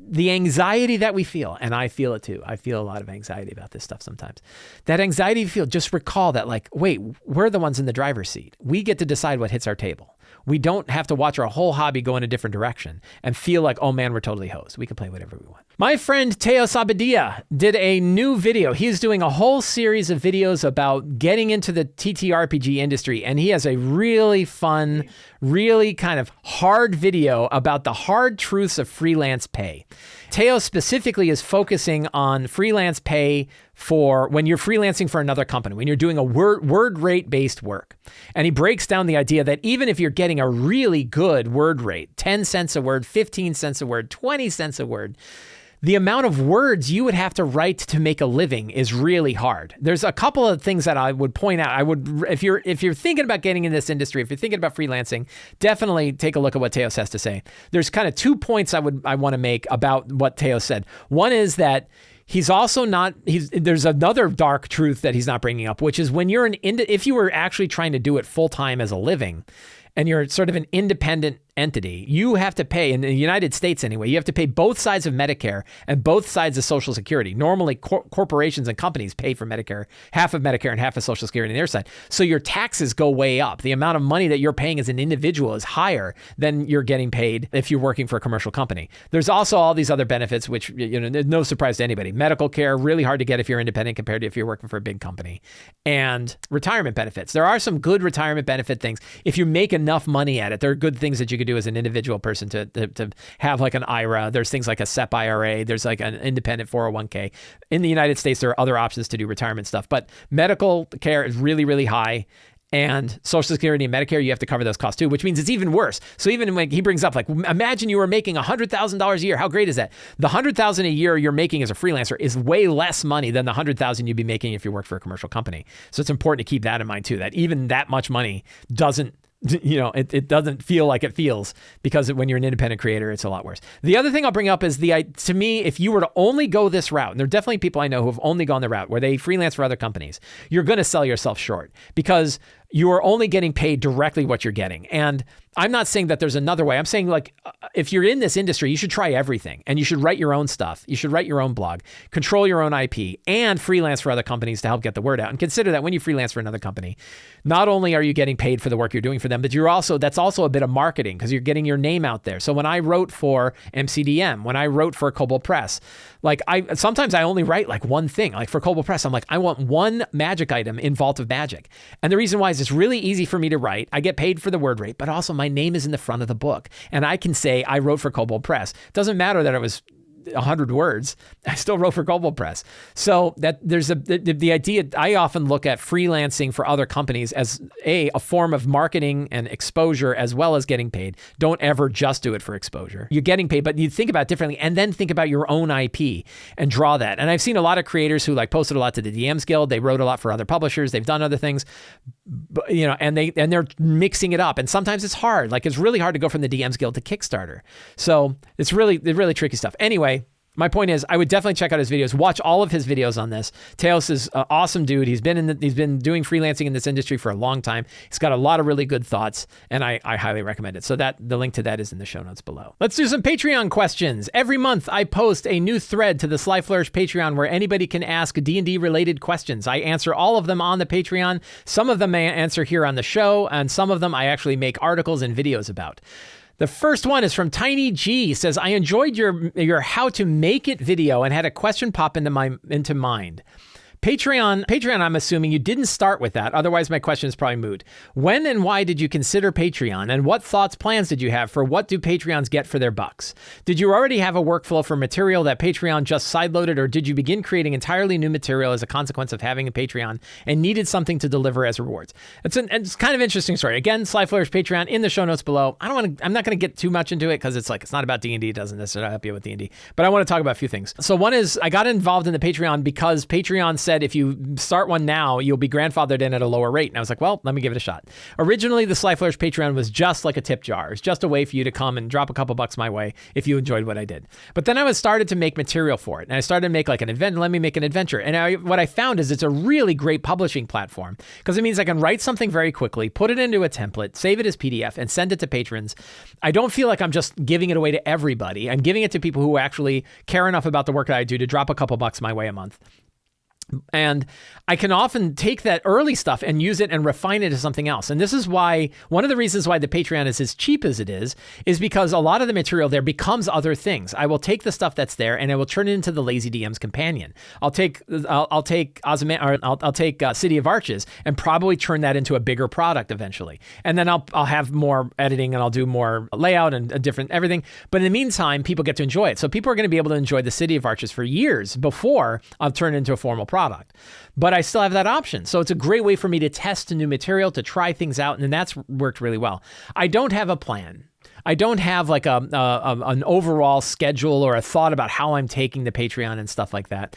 the anxiety that we feel, and I feel it too. I feel a lot of anxiety about this stuff sometimes. That anxiety you feel, just recall that, like, wait, we're the ones in the driver's seat. We get to decide what hits our table. We don't have to watch our whole hobby go in a different direction and feel like, oh man, we're totally hosed. We can play whatever we want. My friend Teos Abadia did a new video. He's doing a whole series of videos about getting into the TTRPG industry, and he has a really fun, really kind of hard video about the hard truths of freelance pay. Teos specifically is focusing on freelance pay for when you're freelancing for another company, when you're doing a word rate based work. And he breaks down the idea that even if you're getting a really good word rate, 10 cents a word, 15 cents a word, 20 cents a word, the amount of words you would have to write to make a living is really hard. There's a couple of things that I would point out. If you're thinking about getting in this industry, if you're thinking about freelancing, definitely take a look at what Teos has to say. There's kind of 2 points I want to make about what Teos said. One is that there's another dark truth that he's not bringing up, which is when if you were actually trying to do it full time as a living, and you're sort of an independent entity, you have to pay, in the United States anyway, you have to pay both sides of Medicare and both sides of Social Security. Normally, corporations and companies pay for Medicare, half of Medicare and half of Social Security on their side. So your taxes go way up. The amount of money that you're paying as an individual is higher than you're getting paid if you're working for a commercial company. There's also all these other benefits, which, no surprise to anybody. Medical care, really hard to get if you're independent compared to if you're working for a big company. And retirement benefits. There are some good retirement benefit things. If you make enough money at it, there are good things that you could do as an individual person to have, like an IRA. There's things like a SEP IRA. There's like an independent 401k. In the United States, there are other options to do retirement stuff, but medical care is really, really high. And Social Security and Medicare, you have to cover those costs too, which means it's even worse. So even when he brings up, like, imagine you were making $100,000 a year. How great is that? The $100,000 a year you're making as a freelancer is way less money than the $100,000 you'd be making if you worked for a commercial company. So it's important to keep that in mind too, that even that much money doesn't, it doesn't feel like it feels, because when you're an independent creator, it's a lot worse. The other thing I'll bring up is to me, if you were to only go this route, and there are definitely people I know who have only gone the route where they freelance for other companies, you're going to sell yourself short, because you are only getting paid directly what you're getting. And I'm not saying that there's another way. I'm saying, like, if you're in this industry, you should try everything, and you should write your own stuff. You should write your own blog, control your own IP, and freelance for other companies to help get the word out. And consider that when you freelance for another company, not only are you getting paid for the work you're doing for them, but that's also a bit of marketing, because you're getting your name out there. So when I wrote for MCDM, when I wrote for Kobold Press, like, sometimes I only write like one thing. Like for Kobold Press, I'm like, I want one magic item in Vault of Magic. And the reason why is it's really easy for me to write. I get paid for the word rate, but also my name is in the front of the book. And I can say I wrote for Kobold Press. It doesn't matter that it was 100 words. I still wrote for Global Press. So that there's the idea, I often look at freelancing for other companies as a form of marketing and exposure as well as getting paid. Don't ever just do it for exposure. You're getting paid, but you think about it differently and then think about your own IP and draw that. And I've seen a lot of creators who like posted a lot to the DMs Guild. They wrote a lot for other publishers. They've done other things, and they're mixing it up. And sometimes it's hard. Like it's really hard to go from the DMs Guild to Kickstarter. So it's really tricky stuff. Anyway, my point is, I would definitely check out his videos. Watch all of his videos on this. Teos is an awesome dude. He's been doing freelancing in this industry for a long time. He's got a lot of really good thoughts, and I highly recommend it. So the link to that is in the show notes below. Let's do some Patreon questions. Every month, I post a new thread to the Sly Flourish Patreon where anybody can ask D&D related questions. I answer all of them on the Patreon. Some of them I answer here on the show, and some of them I actually make articles and videos about. The first one is from Tiny G. Says, I enjoyed your how to make it video and had a question pop into mind. Patreon, I'm assuming you didn't start with that. Otherwise, my question is probably moot. When and why did you consider Patreon? And what thoughts, plans did you have for what do Patreons get for their bucks? Did you already have a workflow for material that Patreon just sideloaded, or did you begin creating entirely new material as a consequence of having a Patreon and needed something to deliver as rewards? It's kind of interesting story. Again, Sly Flourish Patreon in the show notes below. I'm not going to get too much into it because it's not about D&D. It doesn't necessarily help you with D&D. But I want to talk about a few things. So one is I got involved in the Patreon because Patreon said if you start one now, you'll be grandfathered in at a lower rate. And I was like, well, let me give it a shot. Originally, the Sly Flourish Patreon was just like a tip jar. It's just a way for you to come and drop a couple bucks my way if you enjoyed what I did. But then I started to make material for it. And I started to make like an event. Let me make an adventure. And what I found is it's a really great publishing platform because it means I can write something very quickly, put it into a template, save it as PDF, and send it to patrons. I don't feel like I'm just giving it away to everybody. I'm giving it to people who actually care enough about the work that I do to drop a couple bucks my way a month. And I can often take that early stuff and use it and refine it to something else. And this is why, one of the reasons why the Patreon is as cheap as it is because a lot of the material there becomes other things. I will take the stuff that's there and I will turn it into the Lazy DM's companion. I'll take City of Arches and probably turn that into a bigger product eventually. And then I'll have more editing and I'll do more layout and different everything. But in the meantime, people get to enjoy it. So people are going to be able to enjoy the City of Arches for years before I'll turn it into a formal product. But I still have that option. So it's a great way for me to test new material, to try things out, and that's worked really well. I don't have a plan. I don't have like an overall schedule or a thought about how I'm taking the Patreon and stuff like that.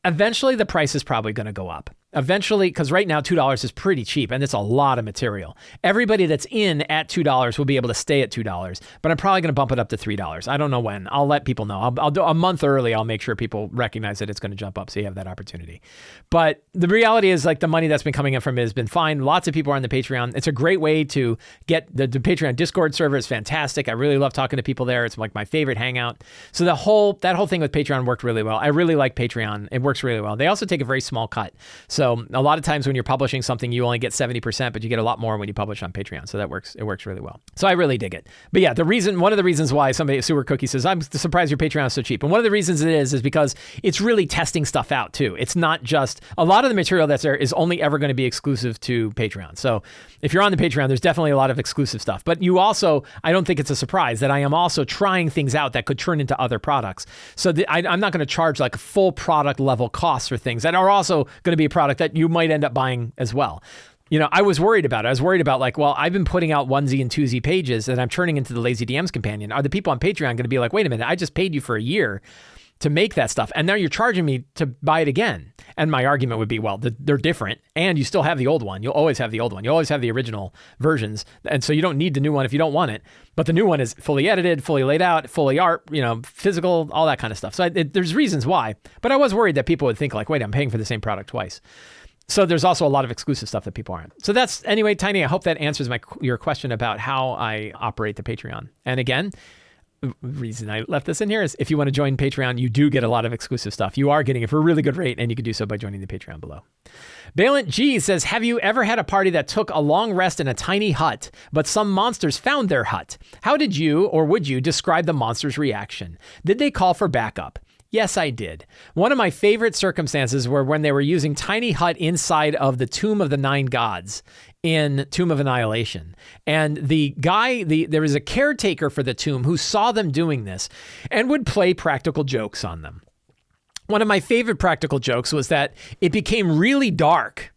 Eventually, the price is probably going to go up. Eventually, because right now $2 is pretty cheap and it's a lot of material. Everybody that's in at $2 will be able to stay at $2, but I'm probably going to bump it up to $3. I don't know when. I'll let people know. I'll do a month early. I'll make sure people recognize that it's going to jump up so you have that opportunity. But the reality is like the money that's been coming in from it has been fine. Lots of people are on the Patreon. It's a great way to get the Patreon Discord server is fantastic. I really love talking to people there. It's like my favorite hangout. So that whole thing with Patreon worked really well. I really like Patreon. It works really well. They also take a very small cut. So a lot of times when you're publishing something, you only get 70%, but you get a lot more when you publish on Patreon. So it works really well. So I really dig it. But yeah, one of the reasons why Sewer Cookie says, I'm surprised your Patreon is so cheap. And one of the reasons it is because it's really testing stuff out too. It's not just, a lot of the material that's there is only ever going to be exclusive to Patreon. So if you're on the Patreon, there's definitely a lot of exclusive stuff. But you also, I don't think it's a surprise that I am also trying things out that could turn into other products. So I'm not going to charge like full product level costs for things that are also going to be a product that you might end up buying as well. You know, I was worried about it. I was worried about like, well, I've been putting out onesie and twosie pages and I'm turning into the Lazy DM's companion. Are the people on Patreon going to be like, wait a minute, I just paid you for a year to make that stuff and now you're charging me to buy it again? And my argument would be, well, they're different and you still have the old one. You'll always have the old one. You always have the original versions. And so you don't need the new one if you don't want it. But the new one is fully edited, fully laid out, fully art, physical, all that kind of stuff. So there's reasons why. But I was worried that people would think like, wait, I'm paying for the same product twice. So there's also a lot of exclusive stuff that people aren't. So that's, anyway, Tiny, I hope that answers your question about how I operate the Patreon. And again, the reason I left this in here is if you want to join Patreon, you do get a lot of exclusive stuff. You are getting it for a really good rate, and you can do so by joining the Patreon below. Balent G says, have you ever had a party that took a long rest in a tiny hut, but some monsters found their hut? How did you, or would you, describe the monster's reaction? Did they call for backup? Yes, I did. One of my favorite circumstances were when they were using tiny hut inside of the Tomb of the Nine Gods in Tomb of Annihilation. And the guy, there was a caretaker for the tomb who saw them doing this and would play practical jokes on them. One of my favorite practical jokes was that it became really dark,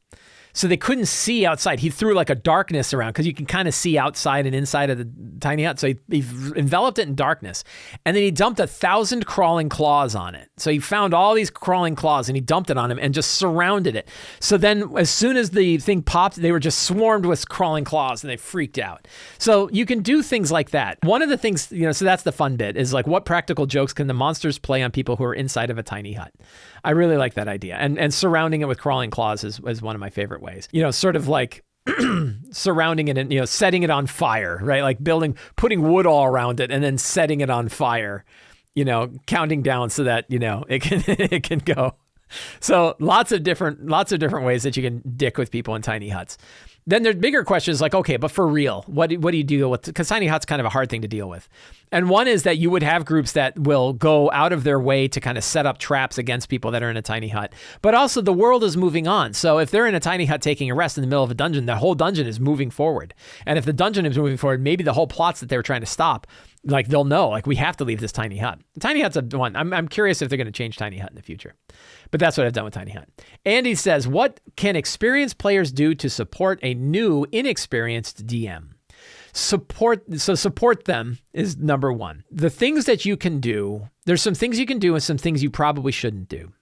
so they couldn't see outside. He threw like a darkness around because you can kind of see outside and inside of the tiny hut. So he enveloped it in darkness. And then he dumped 1,000 crawling claws on it. So he found all these crawling claws and he dumped it on him and just surrounded it. So then as soon as the thing popped, they were just swarmed with crawling claws and they freaked out. So you can do things like that. One of the things, so that's the fun bit, is like, what practical jokes can the monsters play on people who are inside of a tiny hut? I really like that idea. And surrounding it with crawling claws is one of my favorite ways. Sort of like surrounding it and, setting it on fire, right? Like putting wood all around it and then setting it on fire, counting down so that, it can go. So lots of different ways that you can dick with people in tiny huts. Then there's bigger questions like, okay, but for real, what do you deal with? Because tiny hut's kind of a hard thing to deal with. And one is that you would have groups that will go out of their way to kind of set up traps against people that are in a tiny hut. But also the world is moving on. So if they're in a tiny hut taking a rest in the middle of a dungeon, the whole dungeon is moving forward. And if the dungeon is moving forward, maybe the whole plots that they were trying to stop, like they'll know, like, we have to leave this tiny hut. Tiny hut's a one. I'm curious if they're going to change tiny hut in the future. But that's what I've done with tiny hut. Andy says, what can experienced players do to support a new inexperienced DM? Support them is number one. The things that you can do, there's some things you can do and some things you probably shouldn't do.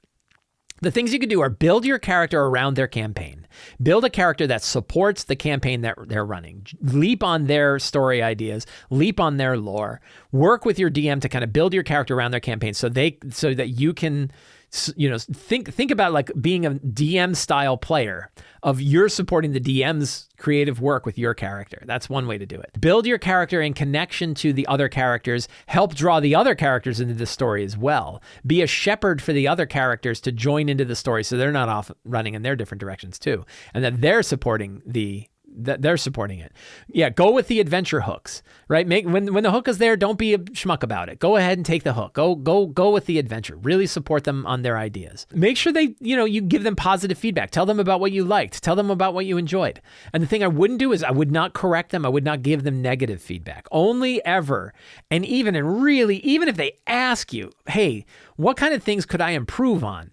The things you can do are build your character around their campaign. Build a character that supports the campaign that they're running. Leap on their story ideas. Leap on their lore. Work with your DM to kind of build your character around their campaign so that you can, think about like being a DM style player of you're supporting the DM's creative work with your character. That's one way to do it. Build your character in connection to the other characters. Help draw the other characters into the story as well. Be a shepherd for the other characters to join into the story so they're not off running in their different directions too. And that they're supporting it. Yeah, go with the adventure hooks, right? When the hook is there, don't be a schmuck about it. Go ahead and take the hook. Go with the adventure. Really support them on their ideas. Make sure they, you give them positive feedback. Tell them about what you liked. Tell them about what you enjoyed. And the thing I wouldn't do is I would not correct them. I would not give them negative feedback. Only ever, and even if they ask you, hey, what kind of things could I improve on?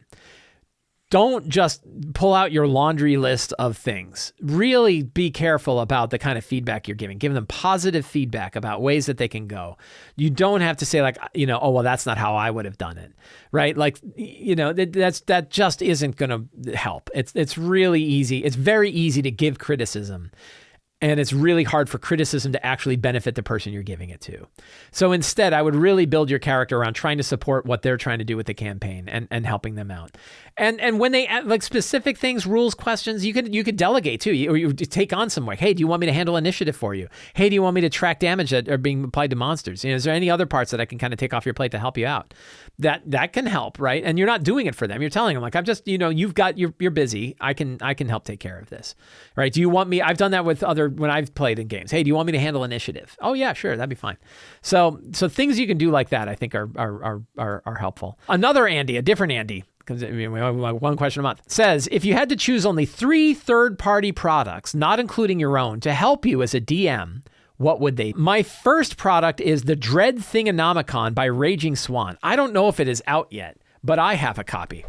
Don't just pull out your laundry list of things. Really be careful about the kind of feedback you're giving. Give them positive feedback about ways that they can go. You don't have to say like, oh, well, that's not how I would have done it, right? Like, that just isn't going to help. It's really easy. It's very easy to give criticism. And it's really hard for criticism to actually benefit the person you're giving it to. So instead, I would really build your character around trying to support what they're trying to do with the campaign and helping them out. And when they like specific things, rules, questions, you could delegate too, or you take on some work. Hey, do you want me to handle initiative for you? Hey, do you want me to track damage that are being applied to monsters? Is there any other parts that I can kind of take off your plate to help you out? That can help, right? And you're not doing it for them. You're telling them like, I'm just, you're busy. I can help take care of this, right? Do you want me? I've done that with when I've played in games. Hey, do you want me to handle initiative? Oh yeah, sure, that'd be fine. So things you can do like that, I think are helpful. Another Andy, a different Andy, because we have one question a month, says, if you had to choose only 3 third-party products, not including your own, to help you as a DM, what would they be? My first product is the Dread Thingonomicon by Raging Swan. I don't know if it is out yet, but I have a copy.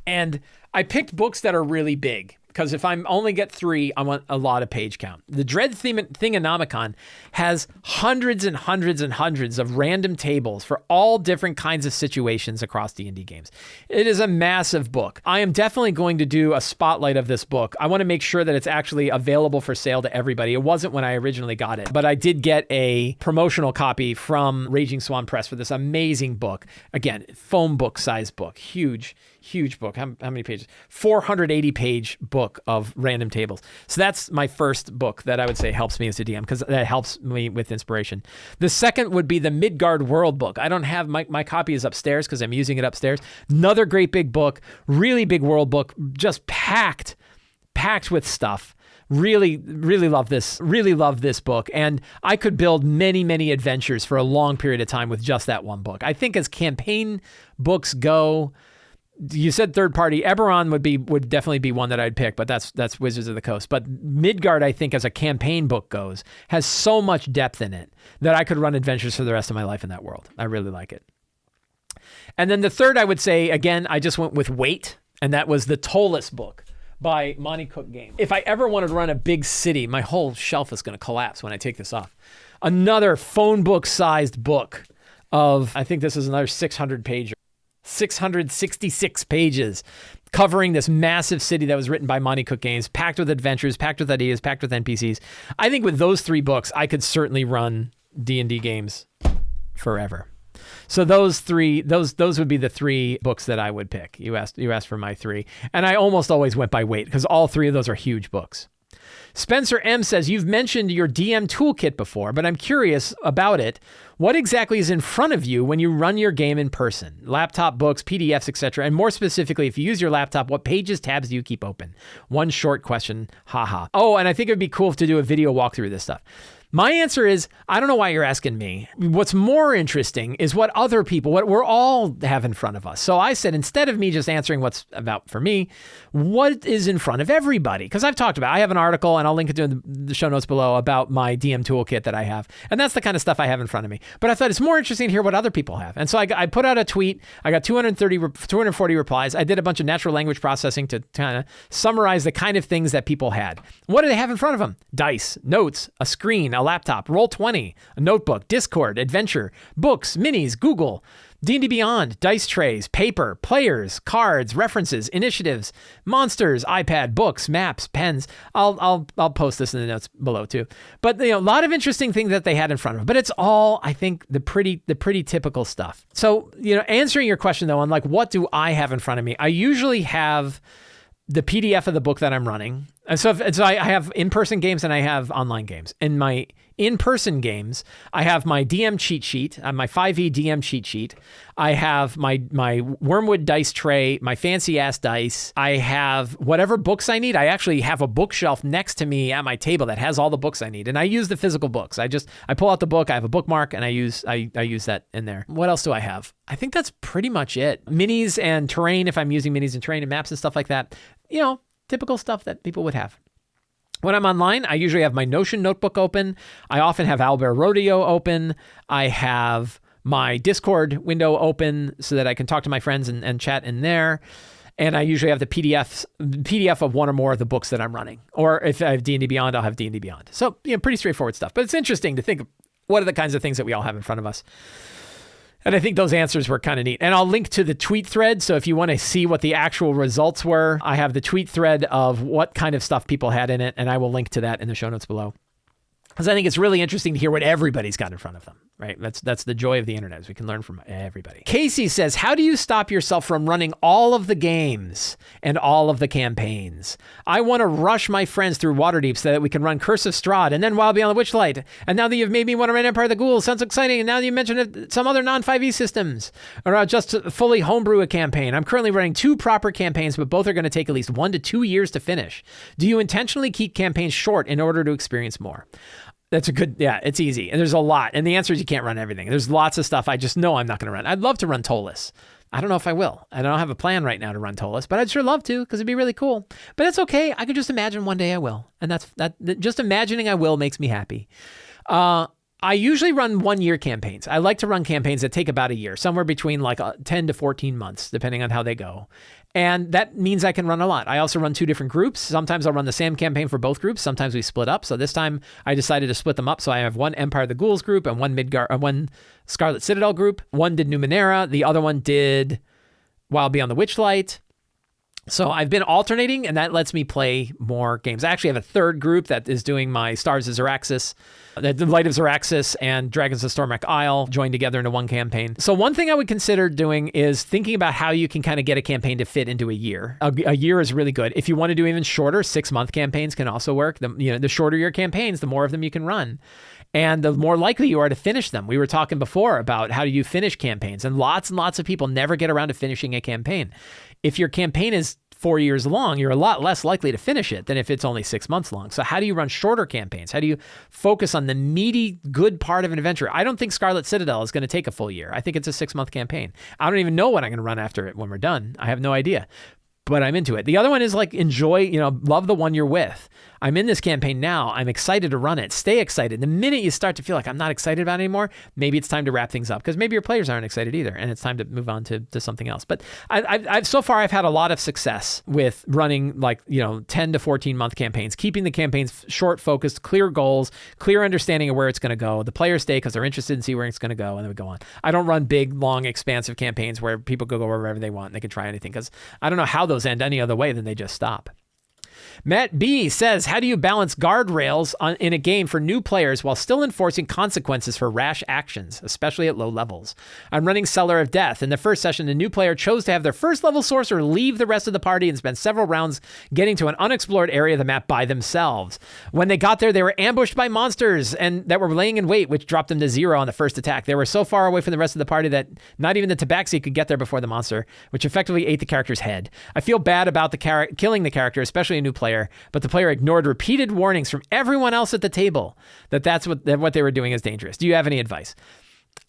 And I picked books that are really big, because if I only get 3, I want a lot of page count. The Dread Thingonomicon has hundreds and hundreds and hundreds of random tables for all different kinds of situations across D&D games. It is a massive book. I am definitely going to do a spotlight of this book. I want to make sure that it's actually available for sale to everybody. It wasn't when I originally got it, but I did get a promotional copy from Raging Swan Press for this amazing book. Again, foam book size book, huge book. How many pages? 480 page book of random tables. So that's my first book that I would say helps me as a DM, because that helps me with inspiration. The second would be the Midgard Worldbook. I don't have my copy is upstairs because I'm using it upstairs. Another great big book, really big world book, just packed with stuff. Really love this. Really love this book. And I could build many, many adventures for a long period of time with just that one book. I think as campaign books go, You said third party. Eberron would definitely be one that I'd pick, but that's Wizards of the Coast. But Midgard, I think, as a campaign book goes, has so much depth in it that I could run adventures for the rest of my life in that world. I really like it. And then the third, I would say, again, I just went with weight, and that was the Ptolus book by Monty Cook Games. If I ever wanted to run a big city, my whole shelf is going to collapse when I take this off. Another phone book-sized book of, I think this is another 600-page 666 pages covering this massive city that was written by Monty Cook Games, packed with adventures, packed with ideas, packed with NPCs. I think with those 3 books, I could certainly run D&D games forever. So those would be the 3 books that I would pick. You asked for my 3. And I almost always went by weight because all 3 of those are huge books. Spencer M says, you've mentioned your DM toolkit before, but I'm curious about it. What exactly is in front of you when you run your game in person? Laptop, books, PDFs, etc. And more specifically, if you use your laptop, what pages, tabs do you keep open? One short question, haha. Oh, and I think it'd be cool to do a video walkthrough of this stuff. My answer is, I don't know why you're asking me. What's more interesting is what we're all have in front of us. So I said, instead of me just answering what's about for me, what is in front of everybody? Because I've talked about, I have an article, and I'll link it to the show notes below, about my DM toolkit that I have. And that's the kind of stuff I have in front of me. But I thought it's more interesting to hear what other people have. And so I put out a tweet. I got 240 replies. I did a bunch of natural language processing to kind of summarize the kind of things that people had. What do they have in front of them? Dice, notes, a screen, a laptop, Roll20, a notebook, Discord, adventure, books, minis, Google, D&D Beyond, dice trays, paper, players, cards, references, initiatives, monsters, iPad, books, maps, pens. I'll post this in the notes below too. But a lot of interesting things that they had in front of them. But it's all, I think, the pretty typical stuff. So answering your question though on like what do I have in front of me? I usually have the PDF of the book that I'm running. And so I have in-person games and I have online games. In my in-person games, I have my DM cheat sheet, my 5e DM cheat sheet. I have my Wormwood dice tray, my fancy-ass dice. I have whatever books I need. I actually have a bookshelf next to me at my table that has all the books I need. And I use the physical books. I pull out the book, I have a bookmark, and I use that in there. What else do I have? I think that's pretty much it. Minis and terrain, if I'm using minis and terrain and maps and stuff like that. Typical stuff that people would have. When I'm online, I usually have my Notion notebook open. I often have Owlbear Rodeo open. I have my Discord window open so that I can talk to my friends and chat in there. And I usually have the PDF of one or more of the books that I'm running. Or if I have D&D Beyond, I'll have D&D Beyond. So, pretty straightforward stuff. But it's interesting to think of what are the kinds of things that we all have in front of us. And I think those answers were kind of neat. And I'll link to the tweet thread. So if you want to see what the actual results were, I have the tweet thread of what kind of stuff people had in it. And I will link to that in the show notes below. Because I think it's really interesting to hear what everybody's got in front of them, right? That's the joy of the internet, is we can learn from everybody. Casey says, how do you stop yourself from running all of the games and all of the campaigns? I want to rush my friends through Waterdeep so that we can run Curse of Strahd and then Wild Beyond the Witchlight. And now that you've made me want to run Empire of the Ghouls, sounds exciting. And now that you mentioned some other non-5e systems, or just fully homebrew a campaign. I'm currently running 2 proper campaigns, but both are going to take at least 1 to 2 years to finish. Do you intentionally keep campaigns short in order to experience more? That's a good, it's easy. And there's a lot. And the answer is you can't run everything. There's lots of stuff I just know I'm not going to run. I'd love to run Ptolus. I don't know if I will. I don't have a plan right now to run Ptolus, but I'd sure love to because it'd be really cool. But that's okay. I could just imagine one day I will. And just imagining I will makes me happy. I usually run 1-year campaigns. I like to run campaigns that take about a year, somewhere between like 10 to 14 months, depending on how they go. And that means I can run a lot. I also run 2 different groups. Sometimes I'll run the same campaign for both groups. Sometimes we split up. So this time I decided to split them up. So I have one Empire of the Ghouls group and one Scarlet Citadel group. One did Numenera. The other one did Wild Beyond the Witchlight. So I've been alternating, and that lets me play more games. I actually have a third group that is doing my Stars of Xeraxis, the Light of Xeraxis, and Dragons of Stormwreck Isle joined together into one campaign. So one thing I would consider doing is thinking about how you can kind of get a campaign to fit into a year. A year is really good. If you want to do even shorter, 6-month campaigns can also work. The shorter your campaigns, the more of them you can run. And the more likely you are to finish them. We were talking before about how do you finish campaigns, and lots of people never get around to finishing a campaign. If your campaign is 4 years long, you're a lot less likely to finish it than if it's only 6 months long. So how do you run shorter campaigns? How do you focus on the meaty, good part of an adventure? I don't think Scarlet Citadel is going to take a full year. I think it's a 6-month campaign. I don't even know what I'm going to run after it when we're done. I have no idea. But I'm into it. The other one is like enjoy, love the one you're with. I'm in this campaign now. I'm excited to run it. Stay excited. The minute you start to feel like I'm not excited about it anymore, maybe it's time to wrap things up because maybe your players aren't excited either, and it's time to move on to something else. But I've so far I've had a lot of success with running 10 to 14 month campaigns, keeping the campaigns short, focused, clear goals, clear understanding of where it's going to go. The players stay because they're interested in see where it's going to go, and then we go on. I don't run big, long, expansive campaigns where people go wherever they want and they can try anything because I don't know how those end any other way than they just stop. Matt B says, how do you balance guardrails in a game for new players while still enforcing consequences for rash actions, especially at low levels? I'm running Cellar of Death. In the first session, a new player chose to have their first level sorcerer leave the rest of the party and spend several rounds getting to an unexplored area of the map by themselves. When they got there, they were ambushed by monsters and that were laying in wait, which dropped them to 0 on the first attack. They were so far away from the rest of the party that not even the tabaxi could get there before the monster, which effectively ate the character's head. I feel bad about killing the character, especially a new player, but the player ignored repeated warnings from everyone else at the table that what they were doing is dangerous. Do you have any advice?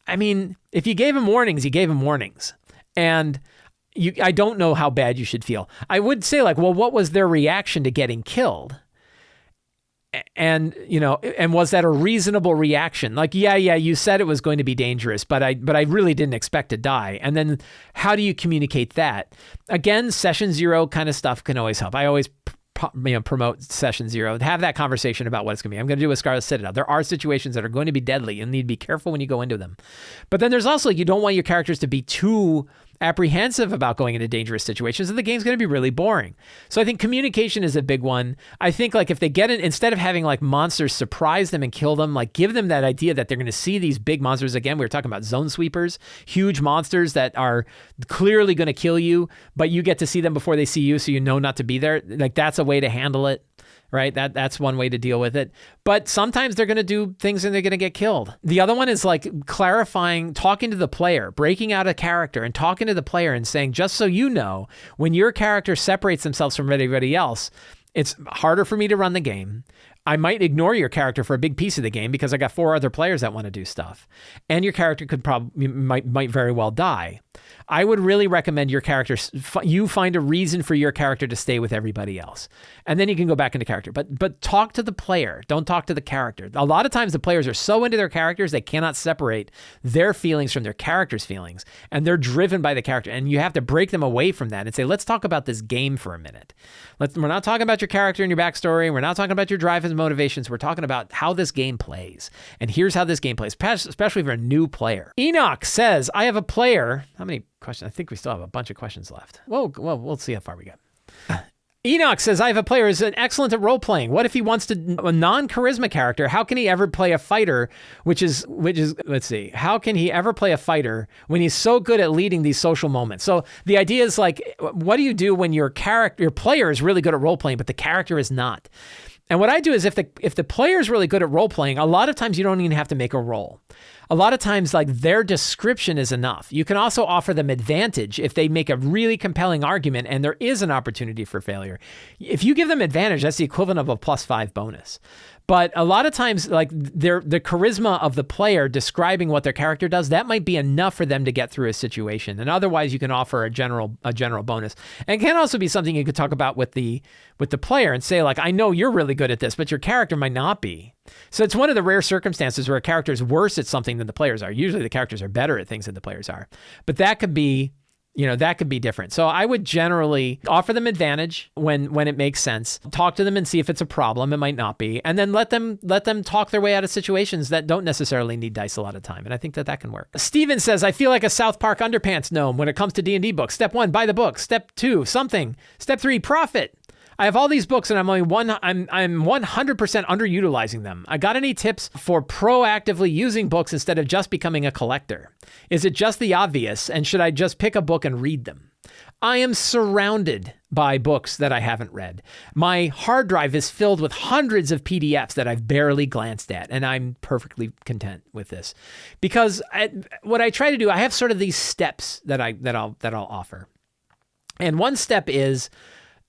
I mean, if you gave him warnings, you gave him warnings. And I don't know how bad you should feel. I would say what was their reaction to getting killed? And was that a reasonable reaction? You said it was going to be dangerous, but I really didn't expect to die. And then how do you communicate that? Again, session 0 kind of stuff can always help. I always promote session 0, have that conversation about what it's going to be. I'm going to do a Scarlet Citadel. There are situations that are going to be deadly. You need to be careful when you go into them. But then there's also, you don't want your characters to be too apprehensive about going into dangerous situations, and the game's going to be really boring. So I think communication is a big one. I think if they get it, instead of having monsters surprise them and kill them, give them that idea that they're going to see these big monsters again. We were talking about zone sweepers, huge monsters that are clearly going to kill you, but you get to see them before they see you, so you know not to be there. That's a way to handle it. Right? That's one way to deal with it. But sometimes they're going to do things and they're going to get killed. The other one is clarifying, talking to the player, breaking out a character and talking to the player and saying, just so you know, when your character separates themselves from everybody else, it's harder for me to run the game. I might ignore your character for a big piece of the game because I got 4 other players that want to do stuff. And your character might very well die. I would really recommend your character, you find a reason for your character to stay with everybody else. And then you can go back into character. But talk to the player. Don't talk to the character. A lot of times the players are so into their characters, they cannot separate their feelings from their character's feelings. And they're driven by the character. And you have to break them away from that and say, let's talk about this game for a minute. We're not talking about your character and your backstory. We're not talking about your drive and motivations. We're talking about how this game plays. And here's how this game plays, especially for a new player. Enoch says, I have a player. How many questions? I think we still have a bunch of questions left. Well, we'll see how far we get. Enoch says, I have a player who's excellent at role-playing. What if he wants a non-charisma character? How can he ever play a fighter, let's see. How can he ever play a fighter when he's so good at leading these social moments? So the idea is what do you do when your player is really good at role-playing, but the character is not? And what I do is if the player is really good at role-playing, a lot of times you don't even have to make a roll. A lot of times, their description is enough. You can also offer them advantage if they make a really compelling argument and there is an opportunity for failure. If you give them advantage, that's the equivalent of a +5 bonus. But a lot of times, the charisma of the player describing what their character does, that might be enough for them to get through a situation. And otherwise, you can offer a general bonus. And it can also be something you could talk about with the player and say, I know you're really good at this, but your character might not be. So it's one of the rare circumstances where a character is worse at something than the players are. Usually the characters are better at things than the players are. But that could be different. So I would generally offer them advantage when it makes sense. Talk to them and see if it's a problem. It might not be. And then let them talk their way out of situations that don't necessarily need dice a lot of time. And I think that can work. Steven says, I feel like a South Park underpants gnome when it comes to D&D books. Step 1, buy the book. Step 2, something. Step 3, profit. I have all these books and I'm 100% underutilizing them. I got any tips for proactively using books instead of just becoming a collector? Is it just the obvious, and should I just pick a book and read them? I am surrounded by books that I haven't read. My hard drive is filled with hundreds of PDFs that I've barely glanced at, and I'm perfectly content with this. Because what I try to do, I have sort of these steps that I'll offer. And one step is,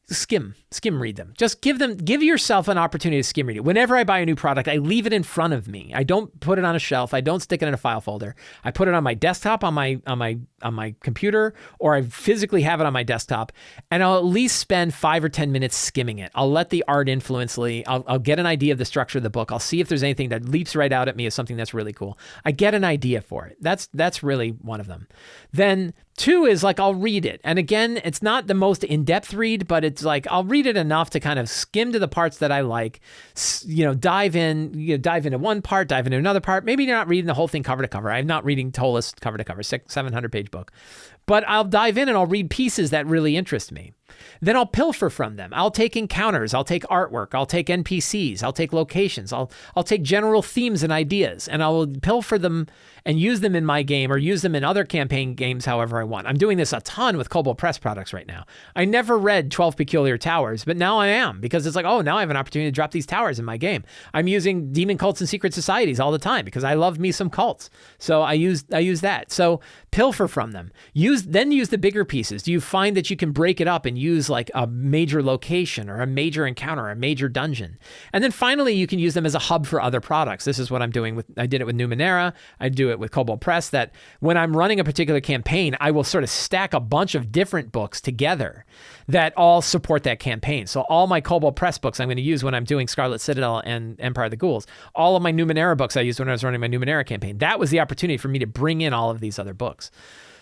skim read them. Just give yourself an opportunity to skim read it. Whenever I buy a new product, I leave it in front of me. I don't put it on a shelf. I don't stick it in a file folder. I put it on my desktop, on my computer, or I physically have it on my desktop, and I'll at least spend 5 or 10 minutes skimming it. I'll let the art influence me. I'll get an idea of the structure of the book. I'll see if there's anything that leaps right out at me as something that's really cool. I get an idea for it. That's really one of them. Then 2 is like I'll read it. And again, it's not the most in-depth read, but it's like I'll read it enough to kind of skim to the parts that I like, dive into one part, dive into another part. Maybe you're not reading the whole thing cover to cover. I'm not reading Ptolus cover to cover, 700-page book. But I'll dive in and I'll read pieces that really interest me. Then I'll pilfer from them. I'll take encounters. I'll take artwork. I'll take NPCs. I'll take locations. I'll take general themes and ideas, and I will pilfer them and use them in my game or use them in other campaign games however I want. I'm doing this a ton with Kobold Press products right now. I never read 12 Peculiar Towers, but now I am, because it's like, oh, now I have an opportunity to drop these towers in my game. I'm using demon cults and secret societies all the time because I love me some cults. So I use that. So pilfer from them. Then use the bigger pieces. Do you find that you can break it up and use like a major location or a major encounter, or a major dungeon? And then finally, you can use them as a hub for other products. This is what I'm doing I did it with Numenera. I do it with Kobold Press, that when I'm running a particular campaign, I will sort of stack a bunch of different books together that all support that campaign. So all my Kobold Press books I'm going to use when I'm doing Scarlet Citadel and Empire of the Ghouls. All of my Numenera books I used when I was running my Numenera campaign. That was the opportunity for me to bring in all of these other books.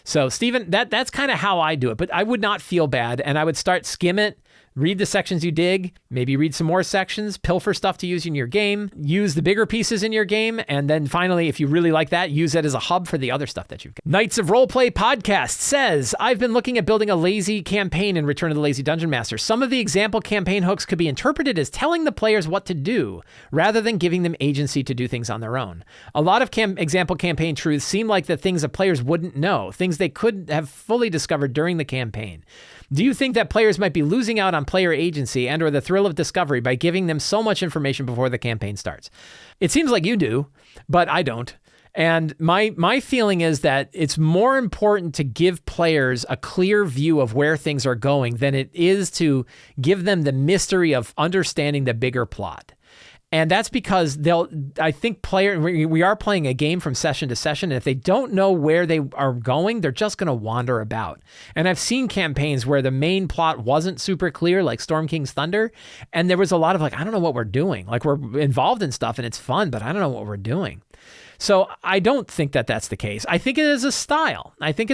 So Stephen, that's kind of how I do it, but I would not feel bad, and I would skim it, read the sections you dig, maybe read some more sections, pilfer stuff to use in your game, use the bigger pieces in your game, and then finally, if you really like that, use it as a hub for the other stuff that you've got. Knights of Roleplay Podcast says, I've been looking at building a lazy campaign in Return of the Lazy Dungeon Master. Some of the example campaign hooks could be interpreted as telling the players what to do, rather than giving them agency to do things on their own. A lot of example campaign truths seem like the things that players wouldn't know, things they could have fully discovered during the campaign. Do you think that players might be losing out on player agency and or the thrill of discovery by giving them so much information before the campaign starts? It seems like you do, but I don't. And my feeling is that it's more important to give players a clear view of where things are going than it is to give them the mystery of understanding the bigger plot. And that's because I think we are playing a game from session to session, and if they don't know where they are going, they're just going to wander about. And I've seen campaigns where the main plot wasn't super clear, like Storm King's Thunder, and there was a lot of like, I don't know what we're doing. Like, we're involved in stuff and it's fun, but I don't know what we're doing. So I don't think that that's the case. I think it is a style. I think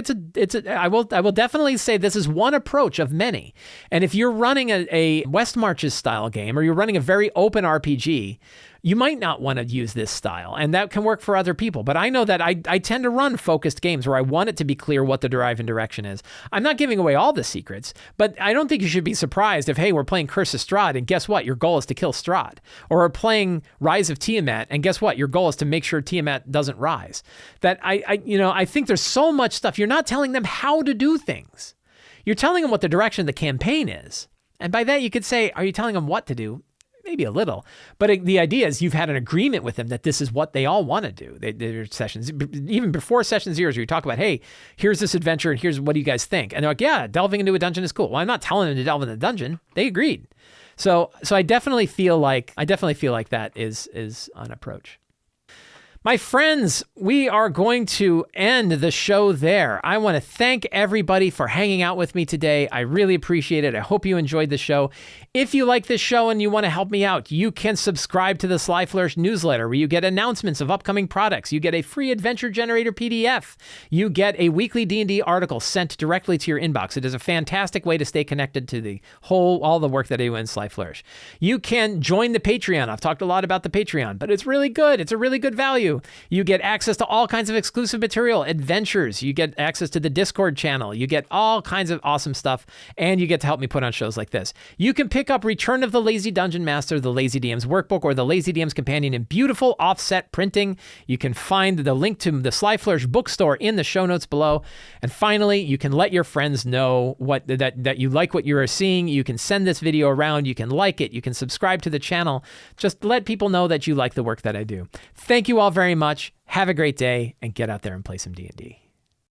I will definitely say this is one approach of many. And if you're running a West Marches style game, or you're running a very open RPG, you might not want to use this style, and that can work for other people. But I know that I tend to run focused games where I want it to be clear what the driving direction is. I'm not giving away all the secrets, but I don't think you should be surprised if, hey, we're playing Curse of Strahd, and guess what? Your goal is to kill Strahd. Or we're playing Rise of Tiamat, and guess what? Your goal is to make sure Tiamat doesn't rise. That I think there's so much stuff. You're not telling them how to do things. You're telling them what the direction of the campaign is. And by that, you could say, are you telling them what to do? Maybe a little, but the idea is you've had an agreement with them that this is what they all want to do. Their sessions, even before session 0, where you talk about, hey, here's this adventure and here's what do you guys think? And they're like, yeah, delving into a dungeon is cool. Well, I'm not telling them to delve into the dungeon. They agreed. So I definitely feel like that is an approach. My friends, we are going to end the show there. I want to thank everybody for hanging out with me today. I really appreciate it. I hope you enjoyed the show. If you like this show and you want to help me out, you can subscribe to the Sly Flourish newsletter, where you get announcements of upcoming products. You get a free adventure generator PDF. You get a weekly D&D article sent directly to your inbox. It is a fantastic way to stay connected to all the work that I do in Sly Flourish. You can join the Patreon. I've talked a lot about the Patreon, but it's really good. It's a really good value. You get access to all kinds of exclusive material, adventures. You get access to the Discord channel. You get all kinds of awesome stuff, and you get to help me put on shows like this. You can pick up Return of the Lazy Dungeon Master, the Lazy DM's Workbook, or the Lazy DM's Companion in beautiful offset printing. You can find the link to the Sly Flourish bookstore in the show notes below. And finally, you can let your friends know that you like what you are seeing. You can send this video around. You can like it. You can subscribe to the channel. Just let people know that you like the work that I do. Thank you all very much. Have a great day, and get out there and play some D&D.